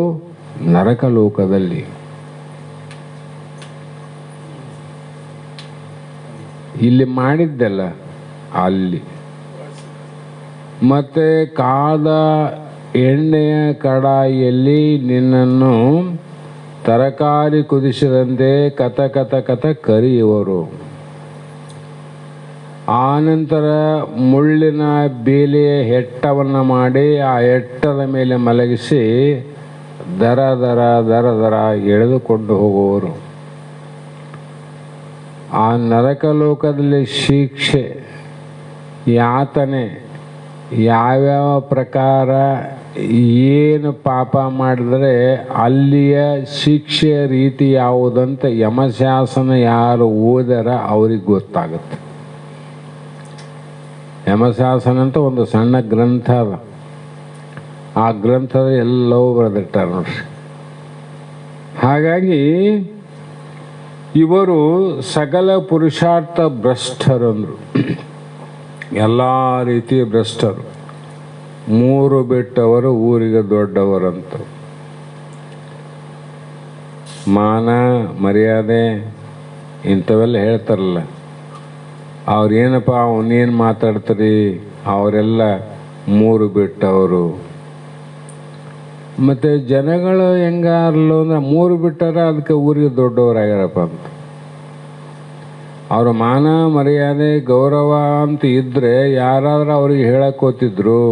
ನರಕ ಲೋಕದಲ್ಲಿ. ಇಲ್ಲಿ ಮಾಡಿದ್ದೆಲ್ಲ ಅಲ್ಲಿ. ಮತ್ತೆ ಕಾದ ಎಣ್ಣೆಯ ಕಡಾಯಿಯಲ್ಲಿ ನಿನ್ನನ್ನು ತರಕಾರಿ ಕುದಿಸಿದಂತೆ ಕಥ ಕಥ ಕಥ ಕರಿಯುವರು. ಆನಂತರ ಮುಳ್ಳಿನ ಬೇಲೆಯ ಹೆಟ್ಟವನ್ನು ಮಾಡಿ ಆ ಹೆಟ್ಟದ ಮೇಲೆ ಮಲಗಿಸಿ ದರ ದರ ದರ ದರ ಎಳೆದುಕೊಂಡು ಹೋಗುವರು. ಆ ನರಕ ಲೋಕದಲ್ಲಿ ಶಿಕ್ಷೆ, ಯಾತನೆ, ಯಾವ್ಯಾವ ಪ್ರಕಾರ ಏನು ಪಾಪ ಮಾಡಿದರೆ ಅಲ್ಲಿಯ ಶಿಕ್ಷೆಯ ರೀತಿ ಯಾವುದಂತ ಯಮಶಾಸನ ಯಾರು ಓದರ ಅವ್ರಿಗೆ ಗೊತ್ತಾಗುತ್ತೆ. ಯಮಶಾಸನ ಅಂತ ಒಂದು ಸಣ್ಣ ಗ್ರಂಥ ಅದ. ಆ ಗ್ರಂಥದ ಎಲ್ಲವೂ ಬರೆದಿಟ್ಟಾರ ನೋಡ್ರಿ. ಹಾಗಾಗಿ ಇವರು ಸಕಲ ಪುರುಷಾರ್ಥ ಭ್ರಷ್ಟರಂದರು, ಎಲ್ಲ ರೀತಿಯ ಭ್ರಷ್ಟರು. ಮೂರು ಬಿಟ್ಟವರು ಊರಿಗೆ ದೊಡ್ಡವರಂತ. ಮಾನ ಮರ್ಯಾದೆ ಇಂಥವೆಲ್ಲ ಹೇಳ್ತಾರಲ್ಲ, ಅವ್ರೇನಪ್ಪ ಅವನೇನು ಮಾತಾಡ್ತಾರೆ, ಅವರೆಲ್ಲ ಮೂರು ಬಿಟ್ಟವರು. ಮತ್ತು ಜನಗಳು ಹೆಂಗಾರಲ್ಲ ಅಂದ್ರೆ ಮೂರು ಬಿಟ್ಟಾರ ಅದಕ್ಕೆ ಊರಿಗೆ ದೊಡ್ಡವರಾಗ್ಯಾರಪ್ಪ ಅಂತ. ಅವ್ರ ಮಾನ ಮರ್ಯಾದೆ ಗೌರವ ಅಂತ ಇದ್ದರೆ ಯಾರಾದ್ರೂ ಅವ್ರಿಗೆ ಹೇಳಕ್ಕೆ ಹೋಗ್ತಿದ್ರು,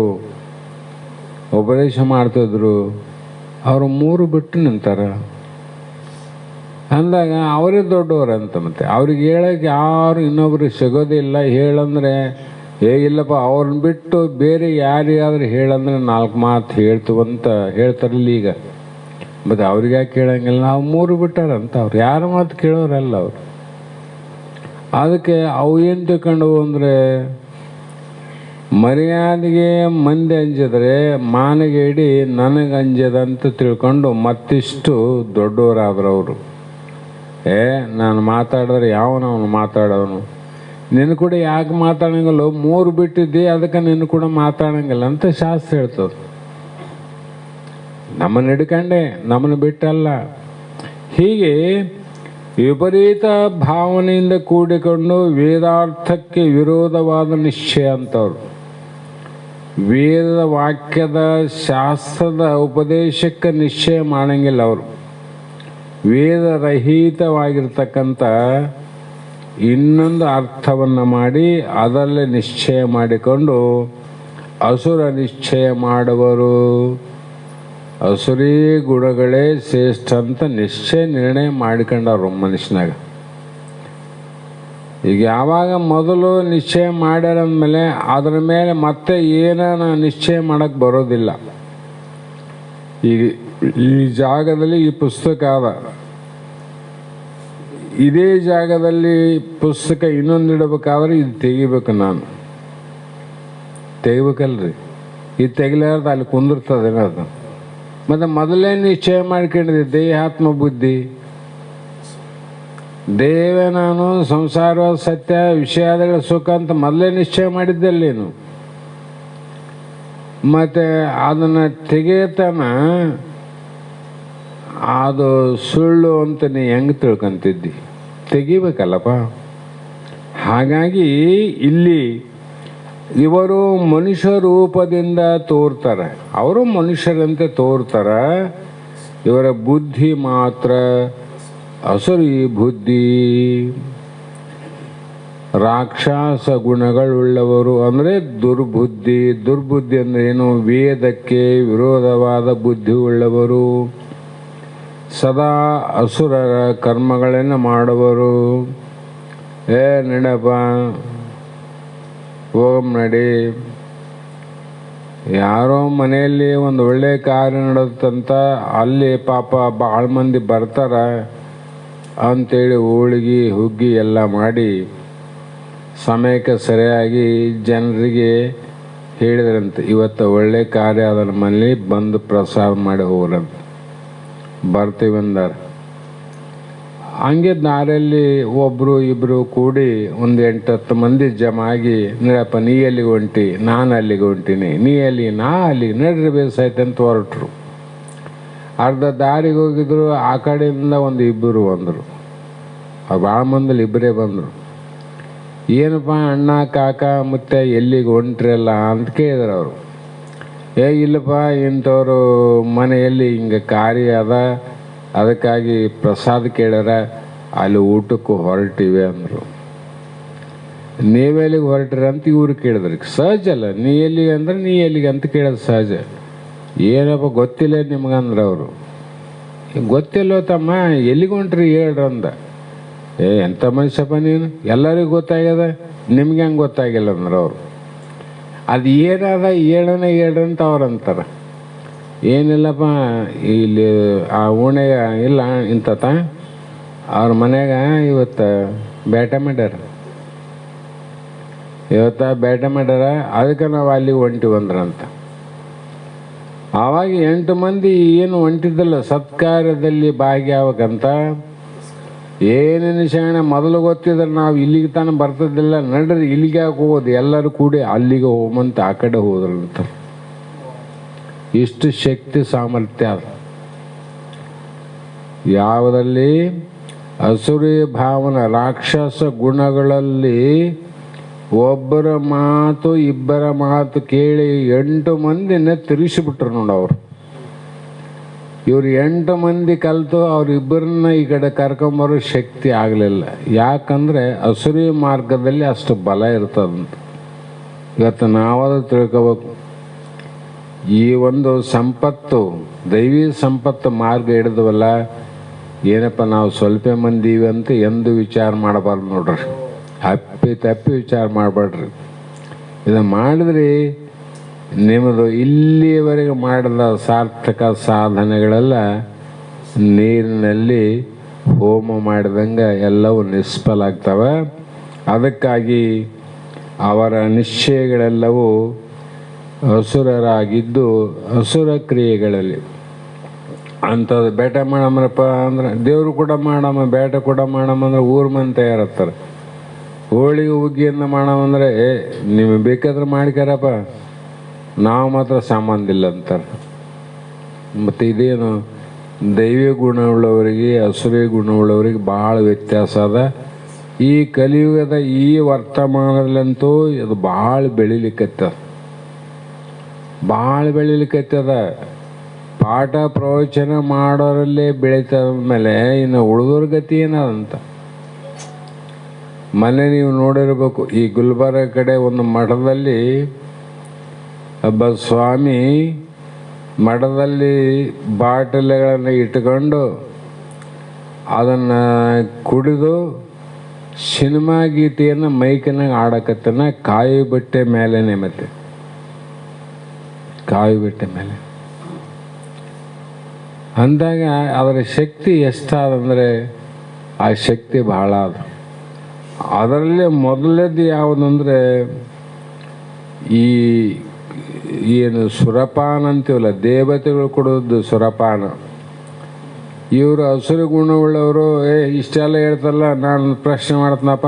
ಉಪದೇಶ ಮಾಡ್ತಿದ್ರು. ಅವರು ಮೂರು ಬಿಟ್ಟು ನಿಂತಾರ ಅಂದಾಗ ಅವರೇ ದೊಡ್ಡವರಂತ. ಮತ್ತು ಅವ್ರಿಗೆ ಹೇಳಕ್ಕೆ ಯಾರು ಇನ್ನೊಬ್ರಿಗೆ ಸಿಗೋದಿಲ್ಲ. ಹೇಳಂದರೆ ಇಲ್ಲಪ್ಪ ಅವ್ರನ್ನ ಬಿಟ್ಟು ಬೇರೆ ಯಾರಿಗಾದ್ರೂ ಹೇಳಂದ್ರೆ 4 ಮಾತು ಹೇಳ್ತೀವಂತ ಹೇಳ್ತಾರಲ್ಲ ಈಗ. ಮತ್ತು ಅವ್ರಿಗೆ ಯಾಕೆ ಕೇಳಂಗಿಲ್ಲ, ನಾವು ಮೂರು ಬಿಟ್ಟಾರಂತ. ಅವ್ರು ಯಾರ ಮಾತು ಕೇಳೋರಲ್ಲ ಅವರು. ಅದಕ್ಕೆ ಅವು ಏನು ತಿಳ್ಕೊಂಡವು ಅಂದರೆ, ಮರ್ಯಾದೆಗೆ ಮಂದಿ ಅಂಜಿದ್ರೆ ಮಾನಿಗೆ ಇಡೀ ನನಗೆ ಅಂಜದಂತ ತಿಳ್ಕೊಂಡು ಮತ್ತಿಷ್ಟು ದೊಡ್ಡವರಾದ್ರು ಅವರು. ನಾನು ಮಾತಾಡಿದ್ರೆ ಯಾವನವನು ಮಾತಾಡೋನು, ನಿನ್ನ ಕೂಡ ಯಾಕೆ ಮಾತಾಡಂಗಿಲ್ಲ, ಮೂರು ಬಿಟ್ಟಿದ್ದಿ ಅದಕ್ಕೆ ನಿನ್ನ ಕೂಡ ಮಾತಾಡಂಗಿಲ್ಲ ಅಂತ ಶಾಸ್ತ್ರ ಹೇಳ್ತದೆ. ನಮ್ಮನ್ನು ಹಿಡ್ಕೊಂಡೆ, ನಮ್ಮನ್ನು ಬಿಟ್ಟಲ್ಲ. ಹೀಗೆ ವಿಪರೀತ ಭಾವನೆಯಿಂದ ಕೂಡಿಕೊಂಡು ವೇದಾರ್ಥಕ್ಕೆ ವಿರೋಧವಾದ ನಿಶ್ಚಯ ಅಂತವ್ರು. ವೇದ ವಾಕ್ಯದ ಶಾಸ್ತ್ರದ ಉಪದೇಶಕ್ಕೆ ನಿಶ್ಚಯ ಮಾಡಂಗಿಲ್ಲ ಅವರು. ವೇದರಹಿತವಾಗಿರ್ತಕ್ಕಂಥ ಇನ್ನೊಂದು ಅರ್ಥವನ್ನು ಮಾಡಿ ಅದರಲ್ಲೇ ನಿಶ್ಚಯ ಮಾಡಿಕೊಂಡು ಅಸುರ ನಿಶ್ಚಯ ಮಾಡುವರು. ಅಸುರೀ ಗುಣಗಳೇ ಶ್ರೇಷ್ಠ ಅಂತ ನಿರ್ಣಯ ಮಾಡಿಕೊಂಡವ್ರು ಮನುಷ್ಯನಾಗ. ಈಗ ಯಾವಾಗ ಮೊದಲು ನಿಶ್ಚಯ ಮಾಡ್ಯಾರಂದಮೇಲೆ ಅದರ ಮೇಲೆ ಮತ್ತೆ ಏನ ನಿಶ್ಚಯ ಮಾಡೋಕ್ಕೆ ಬರೋದಿಲ್ಲ. ಈಗ ಈ ಜಾಗದಲ್ಲಿ ಈ ಪುಸ್ತಕ ಅದ, ಇದೇ ಜಾಗದಲ್ಲಿ ಪುಸ್ತಕ ಇನ್ನೊಂದು ಇಡಬೇಕಾದ್ರೆ ಇದು ತೆಗಿಬೇಕು, ನಾನು ತೆಗಿಬೇಕಲ್ರಿ. ಇದು ತೆಗಿಲಾರ್ದು ಅಲ್ಲಿ ಕುಂದಿರ್ತದೇನದು. ಮತ್ತು ಮೊದಲೇ ನಿಶ್ಚಯ ಮಾಡ್ಕೊಂಡಿದ್ದೆ ದೇಹಾತ್ಮ ಬುದ್ಧಿ, ದೇವೇ ನಾನು, ಸಂಸಾರ ಸತ್ಯ, ವಿಷಯಗಳ ಸುಖ ಅಂತ ಮೊದಲೇ ನಿಶ್ಚಯ ಮಾಡಿದ್ದಲ್ಲೇನು. ಮತ್ತು ಅದನ್ನು ತೆಗೆಯತನ ಅದು ಸುಳ್ಳು ಅಂತ ನೀ ಹೆಂಗೆ ತಿಳ್ಕೊಂತಿದ್ದಿ, ತೆಗಿಬೇಕಲ್ಲಪ್ಪ. ಹಾಗಾಗಿ ಇಲ್ಲಿ ಇವರು ಮನುಷ್ಯ ರೂಪದಿಂದ ತೋರ್ತಾರೆ, ಅವರು ಮನುಷ್ಯರಂತೆ ತೋರ್ತಾರೆ. ಇವರ ಬುದ್ಧಿ ಮಾತ್ರ ಅಸುರಿ ಬುದ್ಧಿ, ರಾಕ್ಷಸ ಗುಣಗಳುಳ್ಳವರು ಅಂದರೆ ದುರ್ಬುದ್ಧಿ. ದುರ್ಬುದ್ಧಿ ಅಂದರೆ ಏನು, ವೇದಕ್ಕೆ ವಿರೋಧವಾದ ಬುದ್ಧಿ ಉಳ್ಳವರು, ಸದಾ ಅಸುರರ ಕರ್ಮಗಳನ್ನು ಮಾಡುವರು. ನಡಪ್ಪ ಹೋಗಮ್ ನಡಿ, ಯಾರೋ ಮನೆಯಲ್ಲಿ ಒಂದು ಒಳ್ಳೆ ಕಾರ್ಯ ನಡೆದಂತ ಅಲ್ಲಿ ಪಾಪ ಭಾಳ ಮಂದಿ ಬರ್ತಾರ ಅಂಥೇಳಿ ಹೋಳಿಗೆ ಹುಗ್ಗಿ ಎಲ್ಲ ಮಾಡಿ ಸಮಯಕ್ಕೆ ಸರಿಯಾಗಿ ಜನರಿಗೆ ಹೇಳಿದ್ರಂತೆ, ಇವತ್ತು ಒಳ್ಳೆ ಕಾರ್ಯ ಅದರ ಮನೇಲಿ ಬಂದು ಪ್ರಸಾದ ಮಾಡಿ ಹೋಗ್ರಂತ. ಬರ್ತೀವಿ ಅಂದಾರ. ಹಂಗೆ ದಾರಿಯಲ್ಲಿ ಒಬ್ಬರು ಇಬ್ಬರು ಕೂಡಿ ಒಂದು 8-10 ಮಂದಿ ಜಮ ಆಗಿ, ನಡಪ್ಪ ನೀ ಎಲ್ಲಿಗೆ ಹೊಂಟಿ, ನಾನು ಅಲ್ಲಿಗೆ ಹೊಂಟೀನಿ, ನೀ ಎಲ್ಲಿ, ನಾ ಅಲ್ಲಿಗೆ, ನಡ್ರಿ ಬೇಸಾಯ್ತು ಅಂತ ಹೊರಟ್ರು. ಅರ್ಧ ದಾರಿಗೆ ಹೋಗಿದ್ರು. ಆ ಕಡೆಯಿಂದ ಒಂದು ಇಬ್ಬರು ಬಂದರು. ಅವ್ರು ಭಾಳ ಮಂದಿಲಿ ಇಬ್ಬರೇ ಬಂದರು. ಏನಪ್ಪ ಅಣ್ಣ ಕಾಕ ಮತ್ತೆ ಎಲ್ಲಿಗೆ ಹೊಂಟ್ರಲ್ಲ ಅಂತ ಕೇಳಿದ್ರು ಅವರು. ಇಲ್ಲಪ್ಪ ಇಂಥವ್ರು ಮನೆಯಲ್ಲಿ ಹಿಂಗೆ ಕಾರ್ಯ ಅದ, ಅದಕ್ಕಾಗಿ ಪ್ರಸಾದ ಕೇಳ್ಯಾರ, ಅಲ್ಲಿ ಊಟಕ್ಕೂ ಹೊರಟಿವೆ ಅಂದರು. ನೀವೆಲ್ಲಿಗೆ ಹೊರಟ್ರಿ ಅಂತ ಇವ್ರು ಕೇಳಿದ್ರಿ. ಸಹಜ ಅಲ್ಲ, ನೀ ಎಲ್ಲಿಗೆ ಅಂದ್ರೆ ನೀ ಎಲ್ಲಿಗೆ ಅಂತ ಕೇಳೋದು ಸಹಜ. ಏನಪ್ಪ ಗೊತ್ತಿಲ್ಲ ನಿಮ್ಗಂದ್ರೆ ಅವರು, ಗೊತ್ತಿಲ್ಲೋ ತಮ್ಮ ಎಲ್ಲಿಗೆ ಹೊಂಟ್ರಿ ಹೇಳ್ರಂದ. ಎಂಥ ಮನುಷ್ಯಪ್ಪ ನೀನು, ಎಲ್ಲರಿಗೂ ಗೊತ್ತಾಗ್ಯದ, ನಿಮ್ಗೆ ಹೆಂಗೆ ಗೊತ್ತಾಗಿಲ್ಲ ಅಂದ್ರೆ ಅವರು. ಅದು ಏನದ ಹೇಳ್ರಂತ ಅವ್ರು ಅಂತಾರೆ. ಏನಿಲ್ಲಪ್ಪ ಇಲ್ಲಿ ಆ ಓಣ್ಯಾಗ ಇಲ್ಲ ಇಂತತ ಅವ್ರ ಮನ್ಯಾಗ ಇವತ್ತು ಬೇಟೆ ಮಾಡ್ಯಾರ, ಅದಕ್ಕೆ ನಾವು ಅಲ್ಲಿ ಹೊಂಟಿವಂದ್ರಂತ. ಆವಾಗ 8 ಮಂದಿ ಏನು ಹೊಂಟಿದ್ದಲ್ಲ ಸತ್ಕಾರ್ಯದಲ್ಲಿ ಭಾಗಿಯಾಗಬೇಕಂತ. ಏನೇನು ಶಾಣ ಮೊದಲು ಗೊತ್ತಿದ್ರೆ ನಾವು ಇಲ್ಲಿಗೆ ತಾನು ಬರ್ತದಿಲ್ಲ, ನಡ್ರಿ ಇಲ್ಲಿಗೆ ಯಾಕೆ ಹೋಗೋದು, ಎಲ್ಲರೂ ಕೂಡಿ ಅಲ್ಲಿಗೆ ಹೋಗಂತ ಆ ಕಡೆ ಹೋದ್ರಂತ. ಇಷ್ಟು ಶಕ್ತಿ ಸಾಮರ್ಥ್ಯ. ಯಾವುದಲ್ಲಿ ಅಸುರಿ ಭಾವನ ರಾಕ್ಷಸ ಗುಣಗಳಲ್ಲಿ ಒಬ್ಬರ ಮಾತು ಇಬ್ಬರ ಮಾತು ಕೇಳಿ 8 ಮಂದಿನ ತಿರುಗಿಸಿಬಿಟ್ರು ನೋಡವ್ರು. ಇವ್ರು 8 ಮಂದಿ ಕಲಿತು ಅವ್ರಿಬ್ಬರನ್ನ ಈ ಕಡೆ ಕರ್ಕೊಂಬರೋ ಶಕ್ತಿ ಆಗಲಿಲ್ಲ. ಯಾಕಂದರೆ ಅಸುರಿ ಮಾರ್ಗದಲ್ಲಿ ಅಷ್ಟು ಬಲ ಇರ್ತದಂತ. ಇವತ್ತು ನಾವಾದ ತಿಳ್ಕೋಬೇಕು. ಈ ಒಂದು ಸಂಪತ್ತು, ದೈವಿ ಸಂಪತ್ತು ಮಾರ್ಗ ಹಿಡಿದವಲ್ಲ, ಏನಪ್ಪ ನಾವು ಸ್ವಲ್ಪ ಮಂದಿ ಇವೆ ಅಂತ ಎಂದು ವಿಚಾರ ಮಾಡಬಾರ್ದು ನೋಡ್ರಿ. ತಪ್ಪಿ ವಿಚಾರ ಮಾಡಬೇಡ್ರಿ. ಇದು ಮಾಡಿದ್ರಿ ನಿಮ್ಮದು ಇಲ್ಲಿಯವರೆಗೆ ಮಾಡಿದ ಸಾರ್ಥಕ ಸಾಧನೆಗಳೆಲ್ಲ ನೀರಿನಲ್ಲಿ ಹೋಮ ಮಾಡಿದಂಗೆ ಎಲ್ಲವೂ ನಿಷ್ಫಲ ಆಗ್ತವೆ. ಅದಕ್ಕಾಗಿ ಅವರ ನಿಶ್ಚಯಗಳೆಲ್ಲವೂ ಅಸುರರಾಗಿದ್ದು ಅಸುರ ಕ್ರಿಯೆಗಳಲ್ಲಿ ಅಂಥದ್ದು. ಬೇಟ ಮಾಡಮ್ಮಪ್ಪ ಅಂದ್ರೆ ದೇವರು ಕೂಡ ಮಾಡಮ್ಮ, ಬೇಟ ಕೂಡ ಮಾಡಮ್ಮ ಅಂದ್ರೆ ಊರ ಮಂದಿ ತಯಾರತ್ತಾರೆ. ಹೋಳಿಗೆ ಹುಗ್ಗಿಯನ್ನು ಮಾಡವಂದ್ರೆ ನಿಮಗೆ ಬೇಕಾದ್ರೆ ಮಾಡ್ಕ್ಯಾರಪ್ಪ, ನಾವು ಮಾತ್ರ ಸಂಬಂಧ ಇಲ್ಲ ಅಂತಾರೆ. ಮತ್ತು ಇದೇನು ದೈವಿ ಗುಣವುಳ್ಳವರಿಗೆ ಅಸುರಿ ಗುಣವುಳ್ಳವರಿಗೆ ಭಾಳ ವ್ಯತ್ಯಾಸ ಅದ. ಈ ಕಲಿಯುಗದ ಈ ವರ್ತಮಾನದಲ್ಲಂತೂ ಇದು ಭಾಳ ಬೆಳಿಲಿಕ್ಕತ್ತದ. ಪಾಠ ಪ್ರವಚನ ಮಾಡೋರಲ್ಲೇ ಬೆಳೀತದ ಮೇಲೆ ಇನ್ನು ಉಳಿದೋರ ಗತಿ ಏನದಂತ. ಮೊನ್ನೆ ನೀವು ನೋಡಿರ್ಬೇಕು, ಈ ಗುಲ್ಬರ್ಗ ಕಡೆ ಒಂದು ಮಠದಲ್ಲಿ ಒಬ್ಬ ಸ್ವಾಮಿ ಮಠದಲ್ಲಿ ಬಾಟಲಿಗಳನ್ನು ಇಟ್ಕೊಂಡು ಅದನ್ನು ಕುಡಿದು ಸಿನಿಮಾ ಗೀತೆಯನ್ನು ಮೈಕಿನಾಗ ಆಡಕತ್ತನ ಕಾಯಿ ಬಟ್ಟೆ ಮೇಲೇನೆ. ಮತ್ತೆ ಕಾಯಿ ಬಟ್ಟೆ ಮೇಲೆ ಅಂದಾಗ ಅದರ ಶಕ್ತಿ ಎಷ್ಟಾದಂದರೆ ಆ ಶಕ್ತಿ ಭಾಳ ಅದು. ಅದರಲ್ಲೇ ಮೊದಲನೇದು ಯಾವುದಂದರೆ ಈ ಏನು ಸುರಪಾನ ಅಂತೀವಲ್ಲ, ದೇವತೆಗಳು ಕೊಡೋದು ಸುರಪಾನ. ಇವರು ಹಸಿರು ಗುಣವುಳ್ಳವರು ಇಷ್ಟೆಲ್ಲ ಹೇಳ್ತಾರಲ್ಲ, ನಾನು ಪ್ರಶ್ನೆ ಮಾಡ್ತೀನಪ್ಪ,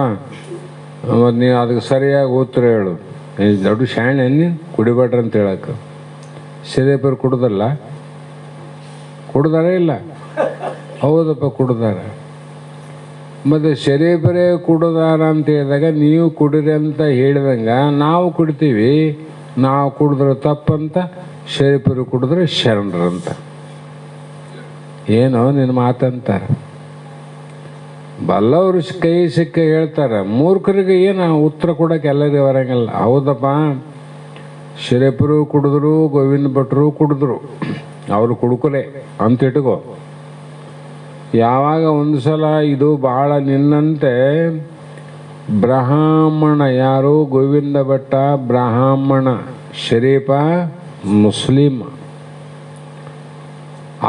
ಮತ್ತು ನೀವು ಅದಕ್ಕೆ ಸರಿಯಾಗಿ ಉತ್ತರ ಹೇಳು. ದೊಡ್ಡ ಶಾಣೆ ನೀನು ಕುಡಿಬೇಡ್ರಿ ಅಂತ ಹೇಳಕ್ಕೆ. ಸಿರಿಪರು ಕುಡ್ದಲ್ಲ, ಕುಡ್ದಾರ ಇಲ್ಲ? ಹೌದಪ್ಪ ಕುಡ್ದಾರ. ಮತ್ತು ಶರೀಫರೇ ಕುಡ್ದಾರ ಅಂತ ಹೇಳಿದಾಗ ನೀವು ಕುಡಿರಿ ಅಂತ ಹೇಳಿದಂಗೆ ನಾವು ಕುಡ್ತೀವಿ. ನಾವು ಕುಡಿದ್ರೆ ತಪ್ಪಂತ, ಶರೀಫರು ಕುಡಿದ್ರೆ ಶರಣರಂತ. ಏನೋ ನಿನ್ನ ಮಾತಂತಾರೆ. ಬಲ್ಲವರು ಕೈ ಸಿಕ್ಕ ಹೇಳ್ತಾರೆ, ಮೂರ್ಖರಿಗೆ ಏನು ಉತ್ತರ ಕೊಡೋಕೆ ಎಲ್ಲರಿಗೂ ಬರಂಗಿಲ್ಲ. ಹೌದಪ್ಪ, ಶರೀಫರು ಕುಡಿದ್ರು, ಗೋವಿಂದ ಭಟ್ರು ಕುಡಿದ್ರು, ಅವರು ಕುಡ್ಕೊಲೆ ಅಂತ ಇಟ್ಕೋ. ಯಾವಾಗ ಒಂದು ಸಲ ಇದು ಭಾಳ ನಿನ್ನಂತೆ ಬ್ರಾಹ್ಮಣ, ಯಾರು ಗೋವಿಂದ ಭಟ್ಟ ಬ್ರಾಹ್ಮಣ, ಶರೀಫ ಮುಸ್ಲಿಮ್,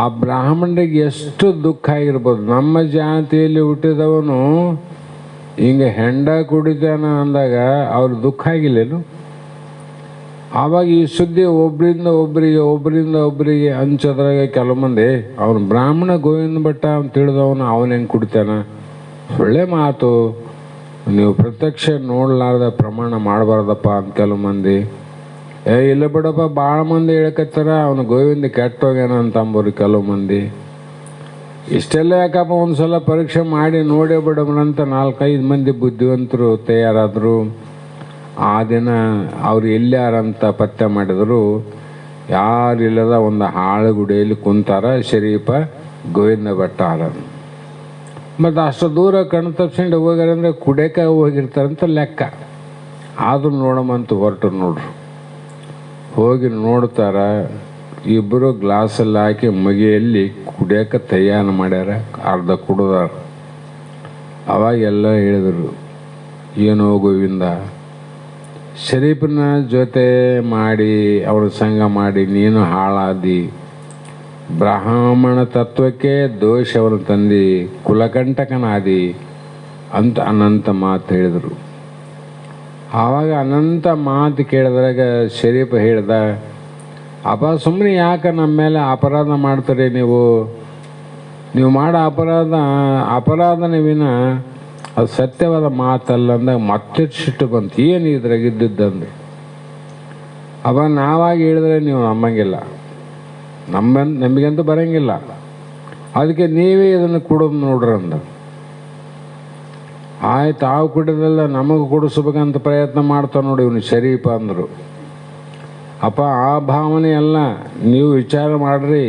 ಆ ಬ್ರಾಹ್ಮಣರಿಗೆ ಎಷ್ಟು ದುಃಖ ಆಗಿರ್ಬೋದು. ನಮ್ಮ ಜಾತಿಯಲ್ಲಿ ಹುಟ್ಟಿದವನು ಹಿಂಗೆ ಹೆಂಡ ಕುಡಿತಾನ ಅಂದಾಗ ಅವ್ರ ದುಃಖ ಆಗಿಲ್ಲೇನು? ಆವಾಗ ಈ ಸುದ್ದಿ ಒಬ್ಬರಿಂದ ಒಬ್ಬರಿಗೆ ಹಂಚೋದ್ರಾಗ ಕೆಲವು ಮಂದಿ ಅವನು ಬ್ರಾಹ್ಮಣ ಗೋವಿಂದ ಭಟ್ಟ ಅಂತ ತಿಳಿದವನು ಅವನು ಹೆಂಗೆ ಕುಡಿತಾನ? ಒಳ್ಳೆ ಮಾತು, ನೀವು ಪ್ರತ್ಯಕ್ಷ ನೋಡಲಾರ್ದ ಪ್ರಮಾಣ ಮಾಡಬಾರ್ದಪ್ಪ ಅಂತ ಕೆಲವು ಮಂದಿ. ಇಲ್ಲ ಬಿಡಪ್ಪ, ಭಾಳ ಮಂದಿ ಹೇಳ್ಕತ್ತಾರ ಅವನು ಗೋವಿಂದ ಕೆಟ್ಟೋಗ್ಯಾನ ಅಂತ ಅಂಬೋರು ಕೆಲವು ಮಂದಿ. ಇಷ್ಟೆಲ್ಲ ಯಾಕಪ್ಪ, ಒಂದು ಸಲ ಪರೀಕ್ಷೆ ಮಾಡಿ ನೋಡೇ ಬಿಡೋಣಂತ 4-5 ಮಂದಿ ಬುದ್ಧಿವಂತರು ತಯಾರಾದರು. ಆ ದಿನ ಅವ್ರು ಎಲ್ಲಾರಂತ ಪತ್ತೆ ಮಾಡಿದರು. ಯಾರಿಲ್ಲದ ಒಂದು ಹಾಳುಗುಡಿಯಲ್ಲಿ ಕುಂತಾರ ಶರೀಫ ಗೋವಿಂದ ಭಟ್ಟ ಆರ. ಮತ್ತು ಅಷ್ಟು ದೂರ ಕಣ್ ತಪ್ಸ್ಕೊಂಡು ಹೋಗ್ಯಾರಂದ್ರೆ ಕುಡಿಯೋಕೆ ಹೋಗಿರ್ತಾರಂತ ಲೆಕ್ಕ. ಆದರೂ ನೋಡಮಂತ ಹೊರಟು ನೋಡ್ರು. ಹೋಗಿ ನೋಡ್ತಾರ, ಇಬ್ಬರು ಗ್ಲಾಸಲ್ಲಿ ಹಾಕಿ ಮಗಿಯಲ್ಲಿ ಕುಡಿಯೋಕೆ ತಯಾರು ಮಾಡ್ಯಾರ, ಅರ್ಧ ಕುಡಿದಾರ. ಅವಾಗೆಲ್ಲ ಹೇಳಿದರು, ಏನೋ ಗೋವಿಂದ, ಶರೀಫನ ಜೊತೆ ಮಾಡಿ ಅವನ ಸಂಘ ಮಾಡಿ ನೀನು ಹಾಳಾದಿ, ಬ್ರಾಹ್ಮಣ ತತ್ವಕ್ಕೆ ದೋಷವನ್ನು ತಂದು ಕುಲಕಂಟಕನಾದಿ ಅಂತ ಅನಂತ ಮಾತು ಹೇಳಿದರು. ಆವಾಗ ಅನಂತ ಮಾತು ಕೇಳಿದ್ರಾಗ ಶರೀಫ ಹೇಳ್ದ, ಅಪ್ಪ ಸುಮ್ಮನೆ ಯಾಕೆ ನಮ್ಮ ಮೇಲೆ ಅಪರಾಧ ಮಾಡ್ತಾರೆ ನೀವು ಮಾಡೋ ಅಪರಾಧನೇ ವಿನ ಅದು ಸತ್ಯವಾದ ಮಾತಲ್ಲ ಅಂದಾಗ ಮತ್ತೆ ಸಿಟ್ಟು ಬಂತು. ಏನು ಇದ್ರಾಗಿದ್ದಂದ್ರೆ ಅವ ನಾವಾಗಿ ಹೇಳಿದ್ರೆ ನೀವು ನಂಬಂಗಿಲ್ಲ, ನಮಗಂತೂ ಬರೋಂಗಿಲ್ಲ. ಅದಕ್ಕೆ ನೀವೇ ಇದನ್ನು ಕುಡಿದು ನೋಡ್ರಂದ. ಆಯ್ತು, ತಾವು ಕುಡಿದಲ್ಲ ನಮಗೆ ಕುಡಿಸ್ಬೇಕಂತ ಪ್ರಯತ್ನ ಮಾಡ್ತಾ ನೋಡಿ ಇವನು ಶರೀಫ ಅಂದರು. ಅಪ್ಪ ಆ ಭಾವನೆ ಅಲ್ಲ, ನೀವು ವಿಚಾರ ಮಾಡ್ರಿ.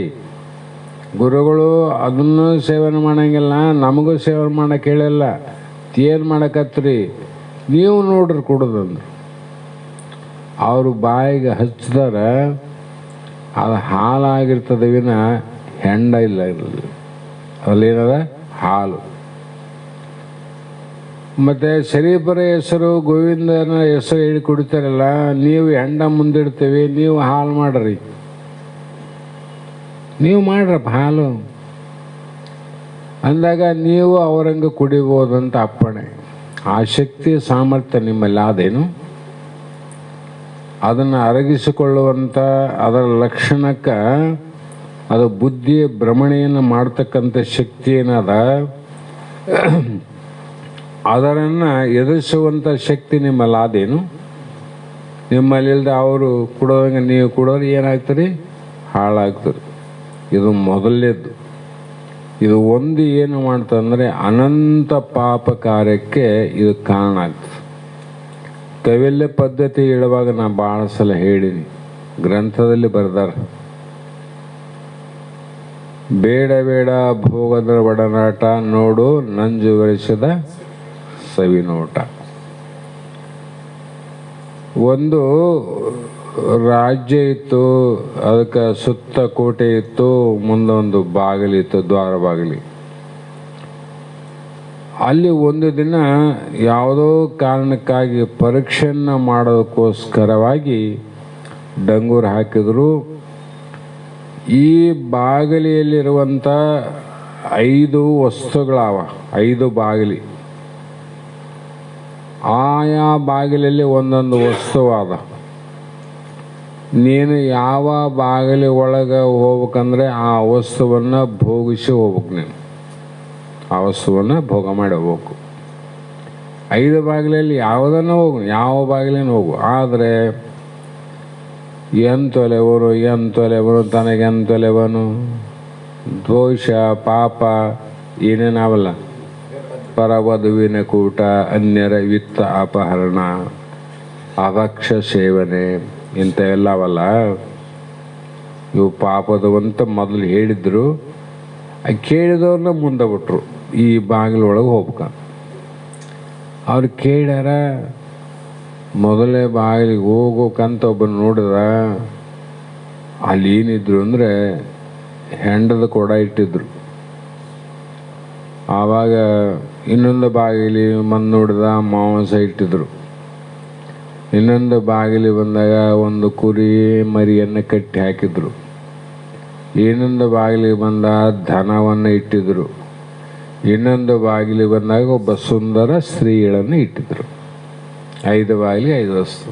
ಗುರುಗಳು ಅದನ್ನು ಸೇವನೆ ಮಾಡಂಗಿಲ್ಲ, ನಮಗೂ ಸೇವನೆ ಮಾಡೋಕೆ ಹೇಳಿಲ್ಲ. ಏನು ಮಾಡಕತ್ರಿ ನೀವು ನೋಡ್ರಿ ಕುಡ್ದಂದ್ರು. ಅವರು ಬಾಯಿಗೆ ಹಚ್ಚಿದಾರೆ ಅದು ಹಾಲಾಗಿರ್ತದೆ ವಿನ ಹೆಂಡ ಇಲ್ಲ ಇರಲಿ, ಅಲ್ಲೇನದ ಹಾಲು. ಮತ್ತು ಶರೀಫರ ಹೆಸರು ಗೋವಿಂದನ ಹೆಸರು ಹೇಳಿ ಕುಡಿತಾರಲ್ಲ, ನೀವು ಹೆಂಡ ಮುಂದಿಡ್ತೀವಿ, ನೀವು ಹಾಲು ಮಾಡ್ರಿ, ನೀವು ಮಾಡ್ರಪ್ಪ ಹಾಲು ಅಂದಾಗ ನೀವು ಅವರಂಗೆ ಕುಡಿಬೋದಂತ ಅಪ್ಪಣೆ. ಆ ಶಕ್ತಿ ಸಾಮರ್ಥ್ಯ ನಿಮ್ಮಲ್ಲಿ ಆದೇನು? ಅದನ್ನು ಅರಗಿಸಿಕೊಳ್ಳುವಂಥ ಅದರ ಲಕ್ಷಣಕ್ಕೆ ಅದು ಬುದ್ಧಿಯ ಭ್ರಮಣೆಯನ್ನು ಮಾಡ್ತಕ್ಕಂಥ ಶಕ್ತಿ ಏನದ, ಅದರನ್ನು ಎದುರಿಸುವಂಥ ಶಕ್ತಿ ನಿಮ್ಮಲ್ಲಿ ಆದೇನು? ನಿಮ್ಮಲ್ಲಿಲ್ಲದೆ ಅವರು ಕೊಡೋದಂಗೆ ನೀವು ಕೊಡೋರು ಏನಾಗ್ತದೆ? ಹಾಳಾಗ್ತದೆ. ಇದು ಮೊದಲನೇದ್ದು. ಇದು ಒಂದು ಏನು ಮಾಡ್ತಂದರೆ ಅನಂತ ಪಾಪ ಕಾರ್ಯಕ್ಕೆ ಇದು ಕಾರಣ ಆಗ್ತದೆ. ಕೈವಲ್ಯ ಪದ್ಧತಿ ಹೇಳುವಾಗ ನಾನು ಭಾಳ ಸಲ ಹೇಳೀನಿ, ಗ್ರಂಥದಲ್ಲಿ ಬರೆದಾರ, ಬೇಡ ಬೇಡ ಭೋಗದ ಒಡನಾಟ ನೋಡು ನಂಜುವರಿಸಿದ ಸವಿನೋಟ. ಒಂದು ರಾಜ್ಯ ಇತ್ತು, ಅದಕ್ಕೆ ಸುತ್ತ ಕೋಟೆ ಇತ್ತು, ಮುಂದೊಂದು ಬಾಗಿಲಿತ್ತು, ದ್ವಾರ ಬಾಗಿಲಿ. ಅಲ್ಲಿ ಒಂದು ದಿನ ಯಾವುದೋ ಕಾರಣಕ್ಕಾಗಿ ಪರೀಕ್ಷೆಯನ್ನು ಮಾಡೋದಕ್ಕೋಸ್ಕರವಾಗಿ ಡಂಗೂರು ಹಾಕಿದ್ರು. ಈ ಬಾಗಿಲಿಯಲ್ಲಿರುವಂಥ 5 ವಸ್ತುಗಳವ, 5 ಬಾಗಿಲಿ. ಆಯಾ ಬಾಗಿಲಲ್ಲಿ ಒಂದೊಂದು ವಸ್ತುವಾದ. ನೀನು ಯಾವ ಬಾಗಿಲಿ ಒಳಗೆ ಹೋಗ್ಬೇಕಂದ್ರೆ ಆ ವಸ್ತುವನ್ನು ಭೋಗಿಸಿ ಹೋಗ್ಬೇಕು. ನೀನು ಆ ವಸ್ತುವನ್ನು ಭೋಗ ಮಾಡಿ ಹೋಗ್ಬೇಕು. 5 ಬಾಗಿಲಲ್ಲಿ ಯಾವುದನ್ನು ಹೋಗು, ಯಾವ ಬಾಗಿಲೇನು ಹೋಗು. ಆದರೆ ಎಂತೊಲೆವರು ತನಗೆಂತೊಲೆವನು, ದೋಷ ಪಾಪ ಏನೇನಾವಲ್ಲ, ಪರವಧುವಿನ ಕೂಟ, ಅನ್ಯರ ವಿತ್ತ ಅಪಹರಣ, ಅಭಕ್ಷ ಸೇವನೆ, ಇಂಥವೆಲ್ಲವಲ್ಲ ಇವು ಪಾಪದವಂತ ಮೊದಲು ಹೇಳಿದ್ರು. ಕೇಳಿದವ್ರನ್ನ ಮುಂದೆ ಬಿಟ್ರು, ಈ ಬಾಗಿಲೊಳಗೆ ಹೋಗ್ಬೇಕ. ಅವ್ರು ಕೇಳ್ಯಾರ, ಮೊದಲೇ ಬಾಗಿಲಿಗೆ ಹೋಗೋಕಂತ ಒಬ್ಬರು ನೋಡಿದ, ಅಲ್ಲಿ ಏನಿದ್ರು ಅಂದರೆ ಹೆಂಡದ ಕೊಡ ಇಟ್ಟಿದ್ರು. ಆವಾಗ ಇನ್ನೊಂದು ಬಾಗಿಲಿ ಬಂದು ನೋಡಿದ, ಮಾಂಸ ಇಟ್ಟಿದ್ರು. ಇನ್ನೊಂದು ಬಾಗಿಲಿ ಬಂದಾಗ ಒಂದು ಕುರಿ ಮರಿಯನ್ನು ಕಟ್ಟಿ ಹಾಕಿದ್ರು. ಇನ್ನೊಂದು ಬಾಗಿಲಿಗೆ ಬಂದ ಧನವನ್ನು ಇಟ್ಟಿದ್ರು. ಇನ್ನೊಂದು ಬಾಗಿಲಿ ಬಂದಾಗ ಒಬ್ಬ ಸುಂದರ ಸ್ತ್ರೀಗಳನ್ನು ಇಟ್ಟಿದ್ರು. 5 ಬಾಗಿಲಿ 5 ವಸ್ತು.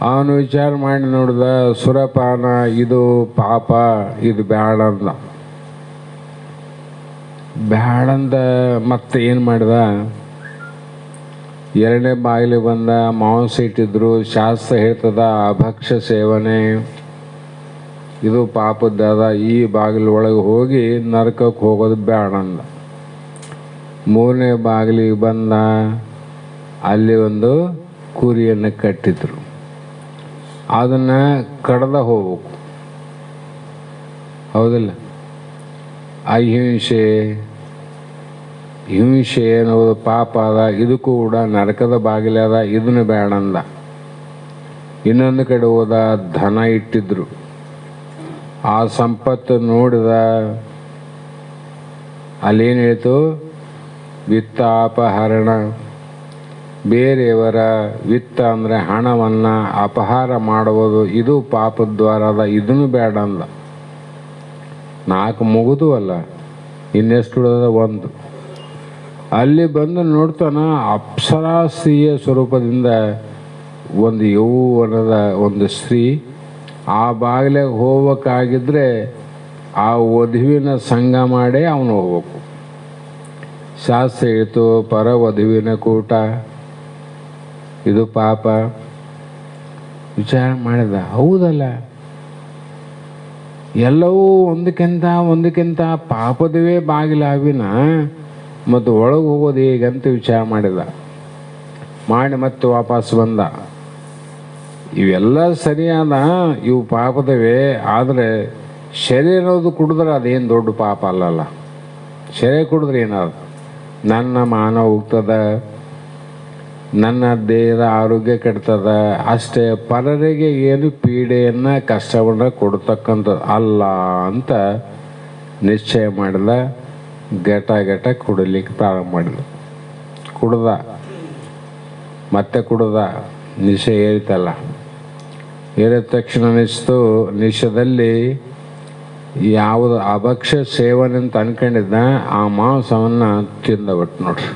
ಅವನು ವಿಚಾರ ಮಾಡಿ ನೋಡಿದ, ಸುರಪಾನ ಇದು ಪಾಪ, ಇದು ಬ್ಯಾಡ ಅಂದ. ಬ್ಯಾಡಂದ ಮತ್ತೆ ಏನು ಮಾಡಿದ, 2ನೇ ಬಾಗಿಲಿ ಬಂದ, ಮಾಂಸ ಇಟ್ಟಿದ್ರು. ಶಾಸ್ತ್ರ ಹೇಳ್ತದ ಅಭಕ್ಷ ಸೇವನೆ ಇದು ಪಾಪದ್ದಾದ, ಈ ಬಾಗಿಲು ಒಳಗೆ ಹೋಗಿ ನರಕಕ್ಕೆ ಹೋಗೋದು ಬೇಡ ಅಂದ. 3ನೇ ಬಾಗಿಲಿಗೆ ಬಂದ, ಅಲ್ಲಿ ಒಂದು ಕುರಿಯನ್ನು ಕಟ್ಟಿದ್ರು. ಅದನ್ನು ಕಡ್ದ ಹೋಗ್ಬೇಕು, ಹೌದಿಲ್ಲ? ಹಿಂಸೆ ಅನ್ನೋದು ಪಾಪ ಅದ, ಇದು ಕೂಡ ನರಕದ ಬಾಗಿಲು ಅದ, ಇದನ್ನು ಬೇಡ ಅಂದ. ಇನ್ನೊಂದು ಕಡೆ ಹೋದ, ಧನ ಇಟ್ಟಿದ್ರು. ಆ ಸಂಪತ್ತು ನೋಡಿದ, ಅಲ್ಲೇನು ಹೇಳ್ತು, ವಿತ್ತ ಅಪಹರಣ, ಬೇರೆಯವರ ವಿತ್ತ ಅಂದರೆ ಹಣವನ್ನು ಅಪಹಾರ ಮಾಡುವುದು, ಇದು ಪಾಪದ ದ್ವಾರ ಅದ, ಇದನ್ನು ಬೇಡ ಅಂದ. 4 ಮುಗಿದು ಅಲ್ಲ, ಇನ್ನೆಷ್ಟು ಉಳಿದ 1. ಅಲ್ಲಿ ಬಂದು ನೋಡ್ತಾನ, ಅಪ್ಸರಾಸ್ತ್ರೀಯ ಸ್ವರೂಪದಿಂದ ಒಂದು ಯೌವನದ ಒಂದು ಸ್ತ್ರೀ. ಆ ಬಾಗಿಲಿಗೆ ಹೋಗ್ಬೇಕಾಗಿದ್ರೆ ಆ ವಧುವಿನ ಸಂಘ ಮಾಡೇ ಅವನು ಹೋಗ್ಬೇಕು. ಶಾಸ್ತ್ರ ಹೇಳ್ತು, ಪರ ವಧುವಿನ ಕೂಟ ಇದು ಪಾಪ. ವಿಚಾರ ಮಾಡಿದ, ಹೌದಲ್ಲ, ಎಲ್ಲವೂ ಒಂದಕ್ಕಿಂತ ಪಾಪದವೇ ಬಾಗಿಲಾವಿನ ಮತ್ತು ಒಳಗೆ ಹೋಗೋದು ಹೇಗಂತ ವಿಚಾರ ಮಾಡಿದ. ಮಾಡಿ ಮತ್ತೆ ವಾಪಸ್ ಬಂದ. ಇವೆಲ್ಲ ಸರಿಯಾದ, ಇವು ಪಾಪದವೇ. ಆದರೆ ಶರೀರ ಅನ್ನೋದು ಕುಡಿದ್ರೆ ಅದೇನು ದೊಡ್ಡ ಪಾಪ ಅಲ್ಲಲ್ಲ. ಶರೀರ ಕುಡಿದ್ರೆ ಏನಾದ್ರು ನನ್ನ ಮಾನ ಹೋಗ್ತದ, ನನ್ನ ದೇಹದ ಆರೋಗ್ಯ ಕೆಡ್ತದ ಅಷ್ಟೇ. ಪರರಿಗೆ ಏನು ಪೀಡೆಯನ್ನು ಕಷ್ಟವನ್ನು ಕೊಡ್ತಕ್ಕಂಥದ್ದು ಅಲ್ಲ ಅಂತ ನಿಶ್ಚಯ ಮಾಡಿದ. ಘಟ ಕುಡಲಿಕ್ಕೆ ಪ್ರಾರಂಭ ಮಾಡಿದ. ಮತ್ತೆ ಕುಡ್ದ. ನಿಶೆ ಏರಿತಲ್ಲ. ಏರಿದ ತಕ್ಷಣ ಅನಿಸ್ತು, ನಿಶದಲ್ಲಿ ಯಾವುದು ಅಭಕ್ಷ್ಯ ಸೇವನೆ ಅಂತ ಅನ್ಕೊಂಡಿದ್ದ ಆ ಮಾಂಸವನ್ನು ತಿಂದಬಿಟ್ಟು ನೋಡ್ರಿ.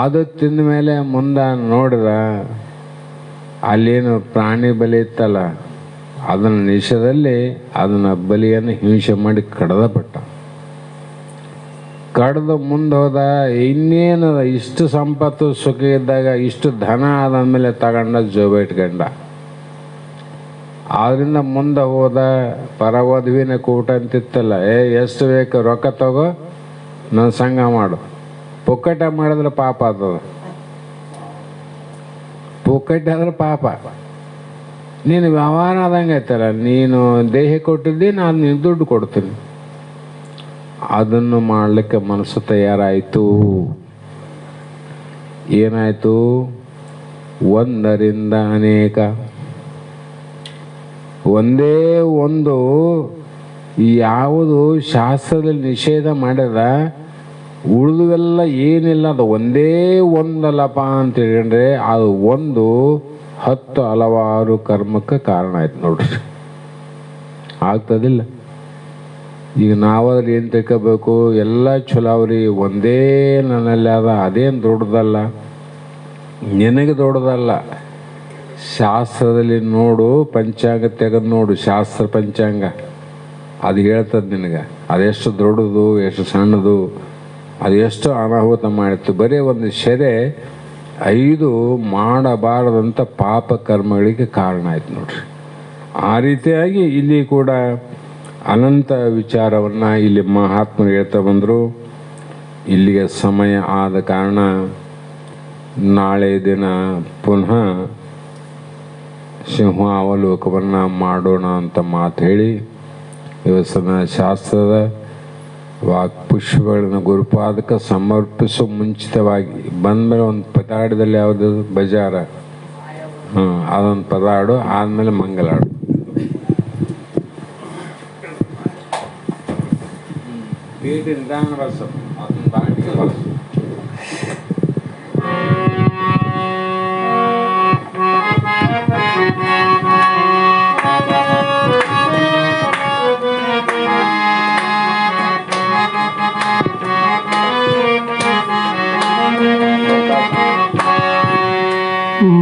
ಅದು ತಿಂದ ಮೇಲೆ ಮುಂದೆ ನೋಡಿದ ಅಲ್ಲೇನು ಪ್ರಾಣಿ ಬಲಿ ಇತ್ತಲ್ಲ, ಅದನ್ನು ನಿಶದಲ್ಲಿ ಅದನ್ನು ಬಲಿಯನ್ನು ಹಿಂಸೆ ಮಾಡಿ ಕಡ್ದು ಮುಂದೆ ಹೋದ. ಇನ್ನೇನದ, ಇಷ್ಟು ಸಂಪತ್ತು ಸುಖ ಇದ್ದಾಗ ಇಷ್ಟು ಧನ ಆದಮೇಲೆ ತಗೊಂಡ ಜೋಬ ಇಟ್ಕೊಂಡ. ಆದ್ರಿಂದ ಮುಂದೆ ಹೋದ. ಪರವಧುವಿನ ಕೂಟ ಅಂತಿತ್ತಲ್ಲ, ಎಷ್ಟು ಬೇಕು ರೊಕ್ಕ ತಗೋ, ನನ್ನ ಸಂಘ ಮಾಡು. ಪುಕ್ಕಟ ಮಾಡಿದ್ರೆ ಪಾಪ ಆಗ್ತದ. ಪುಕ್ಕಟ್ಟೆ ಆದ್ರೆ ಪಾಪ. ನೀನು ವ್ಯವಹಾರ ಆದಂಗೆ ಐತಲ್ಲ, ನೀನು ದೇಹ ಕೊಟ್ಟಿದ್ದಿ, ನಾನು ನೀನು ದುಡ್ಡು ಕೊಡ್ತೀನಿ. ಅದನ್ನು ಮಾಡಲಿಕ್ಕೆ ಮನಸ್ಸು ತಯಾರಾಯಿತು. ಏನಾಯಿತು? ಒಂದರಿಂದ ಅನೇಕ, ಒಂದೇ ಒಂದು ಯಾವುದು ಶಾಸ್ತ್ರದಲ್ಲಿ ನಿಷೇಧ ಮಾಡಿದ ಉಳಿದುವೆಲ್ಲ ಏನಿಲ್ಲ, ಅದು ಒಂದೇ ಒಂದಲ್ಲಪ್ಪ ಅಂತ ಹೇಳಿದ್ರೆ ಅದು ಒಂದು 10 ಹಲವಾರು ಕರ್ಮಕ್ಕೆ ಕಾರಣ ಆಯ್ತು ನೋಡ್ರಿ. ಆಗ್ತದಿಲ್ಲ? ಈಗ ನಾವಾದ್ರೆ ಏನು ತಿಳ್ಕೋಬೇಕು, ಎಲ್ಲ ಚಲೋ ಅವ್ರಿ, ಒಂದೇ ನನ್ನಲ್ಲಿ ಅದ, ಅದೇನು ದೊಡ್ಡದಲ್ಲ, ನಿನಗೆ ದೊಡ್ಡದಲ್ಲ. ಶಾಸ್ತ್ರದಲ್ಲಿ ನೋಡು, ಪಂಚಾಂಗ ತೆಗೆದು ನೋಡು, ಶಾಸ್ತ್ರ ಪಂಚಾಂಗ ಅದು ಹೇಳ್ತದೆ ನಿನಗೆ ಅದೆಷ್ಟು ದೊಡ್ಡದು, ಎಷ್ಟು ಸಣ್ಣದು, ಅದೆಷ್ಟು ಅನಾಹುತ ಮಾಡಿತ್ತು. ಬರೀ ಒಂದು ಶೆರೆ 5 ಮಾಡಬಾರದಂಥ ಪಾಪ ಕರ್ಮಗಳಿಗೆ ಕಾರಣ ಆಯ್ತು ನೋಡ್ರಿ. ಆ ರೀತಿಯಾಗಿ ಇಲ್ಲಿ ಕೂಡ ಅನಂತ ವಿಚಾರವನ್ನು ಇಲ್ಲಿ ಮಹಾತ್ಮರು ಹೇಳ್ತಾ ಬಂದರು. ಇಲ್ಲಿಗೆ ಸಮಯ ಆದ ಕಾರಣ ನಾಳೆ ದಿನ ಪುನಃ ಸಿಂಹಾವಲೋಕವನ್ನು ಮಾಡೋಣ ಅಂತ ಮಾತು ಹೇಳಿ, ಇವತ್ತಿನ ಶಾಸ್ತ್ರದ ವಾಕ್ಪುಷ್ಪಗಳನ್ನು ಗುರುಪಾದಕ್ಕೆ ಸಮರ್ಪಿಸೋ ಮುಂಚಿತವಾಗಿ ಬಂದಮೇಲೆ ಒಂದು ಪದಾರ್ಡದಲ್ಲಿ ಯಾವುದು ಬಜಾರ, ಅದೊಂದು ಪದಾರ್ಡು ಆದಮೇಲೆ ಮಂಗಲಾಡು. ಪೀಠಿಂದ ಬಸ್ ಅದನ್ನು ದಾಟಿಗೆ ಬಸ್.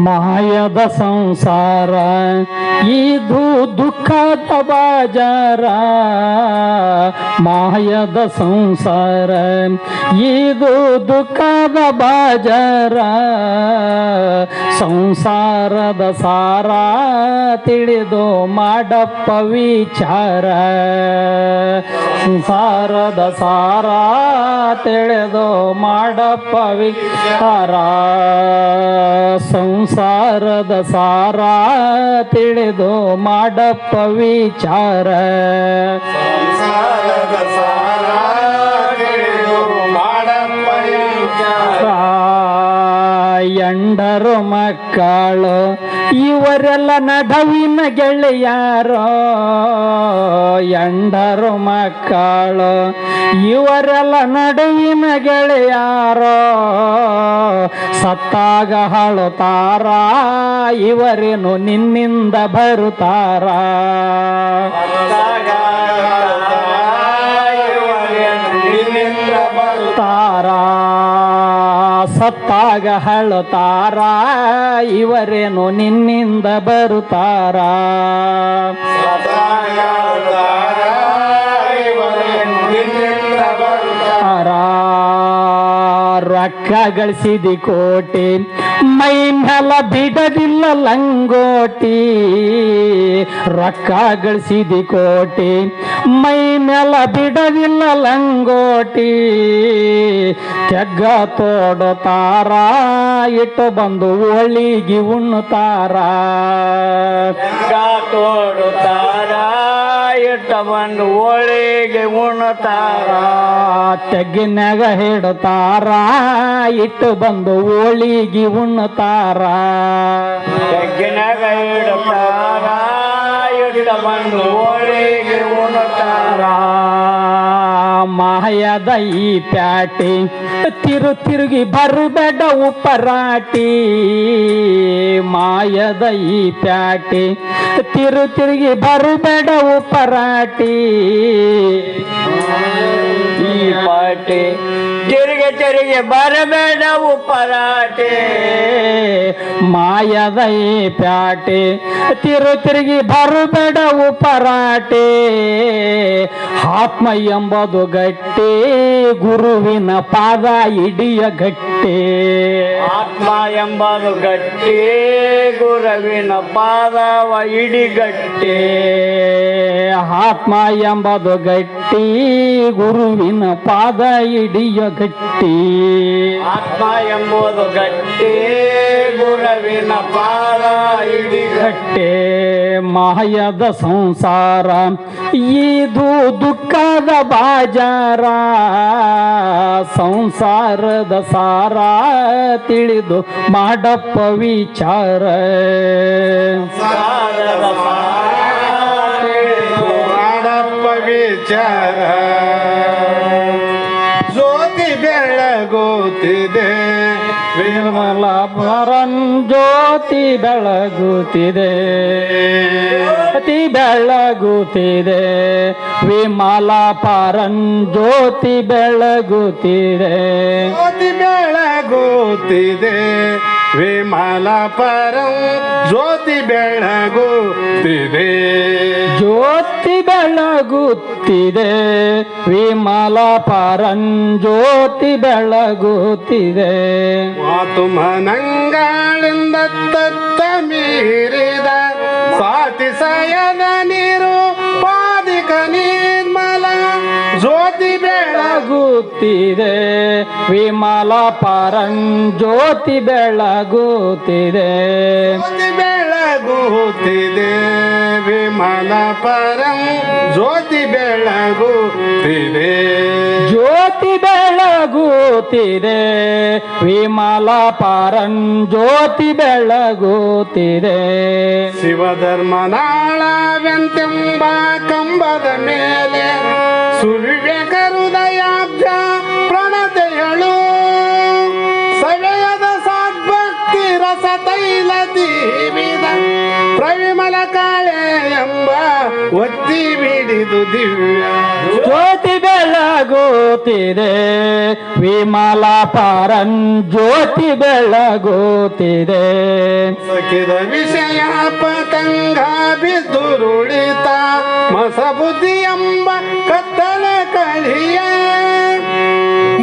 ಮಾಯದ ಸಂಸಾರ ಇದು ದುಃಖದ ಬಾಜಾರ, ಮಾಯದ ಸಂಸಾರ ಇದು ದುಃಖದ ಬಾಜಾರ. ಸಂಸಾರದ ಸಾರ ತಿಳಿದು ಮಾಡಪ್ಪ ವಿಚಾರ, ಸಂಸಾರದ ಸಾರ ತಿಳಿದು ಮಾಡಪ್ಪ ವಿಚಾರ. ಸಂಸಾರದ ಸಾರ ತಿಳಿದು ಮಾಡಪ್ಪ ವಿಚಾರ, ಸಂಸಾರದ ಸಾರ ತಿಳಿದು ಮಾಡಪ್ಪ ವಿಚಾರ. ಎಂಡರು ಮಕ್ಕಳು ಇವರೆಲ್ಲ ನಡುವಿನ ಗೆಳೆಯಾರೋ, ಎಂಡರು ಮಕ್ಕಳು ಇವರೆಲ್ಲ ನಡುವಿನ ಗೆಳೆಯಾರೋ. ಸತ್ತಾಗ ಹಾಳುತ್ತಾರ ಇವರೇನು ನಿನ್ನಿಂದ ಬರುತ್ತಾರ. ಸತ್ತಾಗ ಹಾಳುತ್ತಾರ ಇವರೇನು ನಿನ್ನಿಂದ ಬರುತ್ತಾರ. ರೊಕ್ಕ ಗಳಿಸಿದಿ ಕೋಟಿ ಮೈ ಮ್ಯಾಲ ಬಿಡದಿಲ್ಲ ಲಂಗೋಟಿ ರೊಕ್ಕ ಗಳಿಸಿದಿ ಕೋಟಿ ಮೈ ಮ್ಯಾಲ ಬಿಡದಿಲ್ಲ ಲಂಗೋಟಿ ತೆಗ್ಗ ತೋಡುತ್ತಾರ ಇಟ್ಟು ಬಂದು ಒಳಿಗಿ ಉಣ್ಣುತ್ತಾರ ತೋಡುತ್ತಾರ ಇಟ್ಟ ಬಂದು ಹೋಳಿಗೆ ಉಣ್ಣುತ್ತಾರ ತೆಗ್ಗಿನಾಗ ಹಿಡುತ್ತಾರ ಇಟ್ಟು ಬಂದು ಹೋಳಿಗೆ ಉಣ್ಣುತ್ತಾರ ತೆಗ್ಗಿನಾಗ ಇಡುತ್ತಾರ ಇಟ್ಟ ಬಂದು ಹೋಳಿಗೆ ಉಣ್ಣುತ್ತಾರ ಮಾಯದ ಈ ಪ್ಯಾಟಿ ತಿರುಗಿ ಬರುಬೇಡ ಉಪರಾಟಿ ಮಾಯದ ಈ ಪ್ಯಾಟಿ ತಿರುಗಿ ಬರುಬೇಡ ಉಪರಾಟಿ ಈ ಪಾಟಿ ತಿರುಗಿ ಬರಬೇಡ ಉಪರಾಟೆ ಮಾಯದ ಈ ಪ್ಯಾಟಿ ತಿರುಗಿ ಬರುಬೇಡ ಉಪರಾಟೆ ಆತ್ಮ ಎಂಬುದು ಗಟ್ಟಿ ಗುರುವಿನ ಪಾದ ಹಿಡಿಯ ಗಟ್ಟಿ ಆತ್ಮ ಎಂಬುದು ಗಟ್ಟಿ ಗುರುವಿನ ಪಾದವ ಇಡಿಗಟ್ಟಿ ಆತ್ಮ ಎಂಬುದು ಗಟ್ಟಿ ಗುರುವಿನ ಪಾದ ಹಿಡಿಯ ಗಟ್ಟಿ ಆತ್ಮ ಎಂಬುದು ಗಟ್ಟಿ ಗುರುವಿನ ಪಾದ ಇಡಿಗಟ್ಟಿ ಮಾಯದ ಸಂಸಾರ ಇದು ದುಃಖದ ಬಾಜಾರ ಸಂಸಾರದ ಸಾರ ತಿಳಿದು ಮಾಡಪ್ಪ ವಿಚಾರ ಸಾರದ ಮಾಡಪ್ಪ ವಿಚಾರ ಜ್ಯೋತಿ ಬೆಳಗುತ್ತಿದೆ ವಿಮಲ ಪರಂಜ್ಯೋತಿ ಬೆಳಗುತ್ತಿದೆ ಅತಿ ಬೆಳಗುತ್ತಿದೆ ವಿಮಲ ಪರಂಜ್ಯೋತಿ ಬೆಳಗುತ್ತಿದೆ ಜ್ಯೋತಿ ಬೆಳಗುತ್ತಿದೆ ವಿಮಲ ಪರಂ ಜ್ಯೋತಿ ಬೆಳಗುತ್ತಿದೆ ಜ್ಯೋತಿ ಬೆಳಗುತ್ತಿದೆ ವಿಮಲ ಪರಂಜ್ಯೋತಿ ಬೆಳಗುತ್ತಿದೆ ಮಾತು ಮನಂಗಳಿಂದ ತತ್ತ ಮೀರಿದ ಸಾತಿಸಯದ ನೀರು ಪಾದಿಕ ನಿರ್ಮಲ ಜ್ಯೋತಿ ಬೆಳಗುತ್ತಿದೆ ವಿಮಲ ಪರಂಜ್ಯೋತಿ ಬೆಳಗುತ್ತಿದೆ ಜ್ಯೋತಿ ಬೆಳಗುತ್ತಿದೆ ವಿಮಲ ಪರಂ ಜ್ಯೋತಿ ಬೆಳಗುತ್ತಿದೆ ಜ್ಯೋತಿ ಬೆಳಗುತ್ತಿದೆ ವಿಮಲ ಪರಂಜ್ಯೋತಿ ಬೆಳಗುತ್ತಿದೆ ಶಿವಧರ್ಮನಾಳವೆಂತೆಂಬ ಕಂಬದ ಮೇಲೆ ಸುವಿವೇಕ ಹೃದಯಾಬ್ಜ ಪ್ರಣತೆಯಳು ಸವೆಯದ ಸದ್ಭಕ್ತಿ ರಸ ತೈಲ ದೀವಿದ ಪ್ರವಿಮಲ ಕಾಳೆ ಎಂಬ ಒತ್ತಿ ಬಿಡಿದು ದಿವ್ಯ ಜ್ಯೋತಿ ಬೆಳಗುತ್ತಿದೆ ವಿಮಲ ಪರಂಜ್ಯೋತಿ ಬೆಳಗುತ್ತಿದೆ ಸಖಿದ ವಿಷಯ ಪತಂಗ ಬಿದ್ದುರುಳಿತ ಮಸಬುದ್ಧಿ ಎಂಬ ಕತ್ತಲೆ ಕಳಿಯ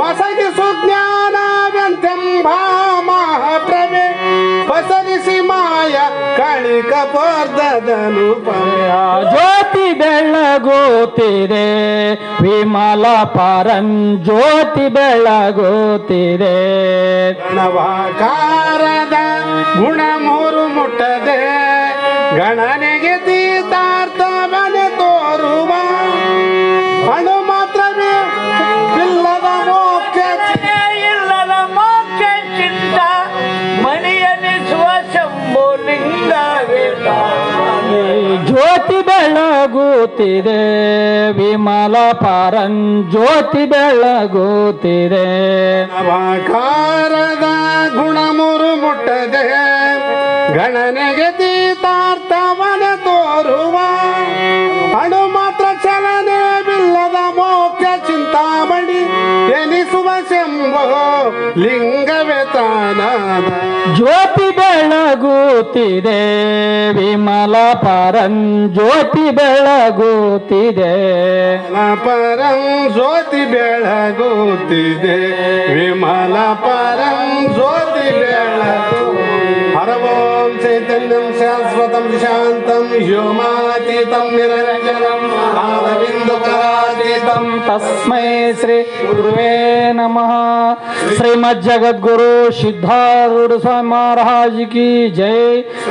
ಮಸಗಿ ಸುಜ್ಞಾನವೆಂತೆಂಬ ಮಹಾಪ್ರಭೆ ಪಸರಿಸಿ ಮಾಯ ಕಳಿಕ ಪರ್ದದನು ಜ್ಯೋತಿ ಬೆಳಗುತ್ತಿದೆ ವಿಮಲ ಪರಂಜ್ಯೋತಿ ಬೆಳಗುತ್ತಿದೆ ಗಣವಾಕಾರದ ಗುಣ ಮೂರು ಮುಟ್ಟದೆ ಗಣನೆಗೆ ತೀರ್ಥಾರ್ಥವನೆ ತೋರುವ ಅಣು ಮಾತ್ರವೇ ಇಲ್ಲದ ಮೋಕ್ಷ ಇಲ್ಲದ ಮೋಕ್ಷ ಚಿಂತ ಮಣಿಯನಿಸುವ ಶಂಭು ಲಿಂಗವೇತ ಜ್ಯೋತಿ ಬೆಳಗುತ್ತಿದೆ ವಿಮಲ ಪರಂಜ್ಯೋತಿ ಬೆಳಗುತ್ತಿದೆ ನವಾಕಾರದ ಗುಣ ಮೂರು ಮುಟ್ಟದೆ ಗಣನೆಗೆ ತೀರ್ಥಾರ್ಥವನ ತೋರುವ ಅಣು ಮಾತ್ರ ಚಲನೆ ಬಿಲ್ಲದ ಮೋಕ್ಷ ಚಿಂತಾಮಣಿ ಎನಿಸುವ ಶಂಭೋ ಲಿಂಗವೇ ತಾನಾದ ಜ್ಯೋತಿ ಬೆಳಗುತ್ತಿದೆ ವಿಮಲ ಪರಂಜ್ಯೋತಿ ಬೆಳಗುತ್ತಿದೆ ಪರಂ ಜ್ಯೋತಿ ಬೆಳಗುತ್ತಿದೆ ವಿಮಲ ಪರಂ ಜ್ಯೋತಿ ಬೆಳಗು ಹರ ಓಂ ಚೈತನ್ಯಂ ಶಾಶ್ವತಂ ಶಾಂತಂ ವ್ಯೋಮಾತೀತಂ ನಿರಂಜನಂ ಆನಂದವಿಂದುಕರಾತೀತಂ ತಸ್ಮೈ ಶ್ರೀ ಗುರುವೇ ನಮಃ ಶ್ರೀಮದ್ ಜಗದ್ಗುರು ಸಿದ್ಧಾರೂಢ ಸ್ವಾಮಿ महाराज की जय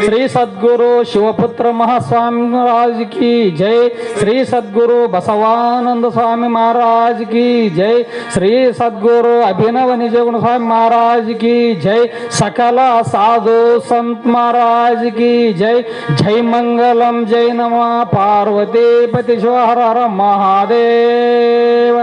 श्री सद्गुरु शिवपुत्र महास्वामी महाराज की जय श्री सद्गुरु बसवानंद स्वामी महाराज की जय श्री सद्गुरु अभिनव निजगुण स्वामी महाराज की जय सकल साधु संत महाराज की जय जय मंगलम जय नमः पार्वती पति हर हर महादेव।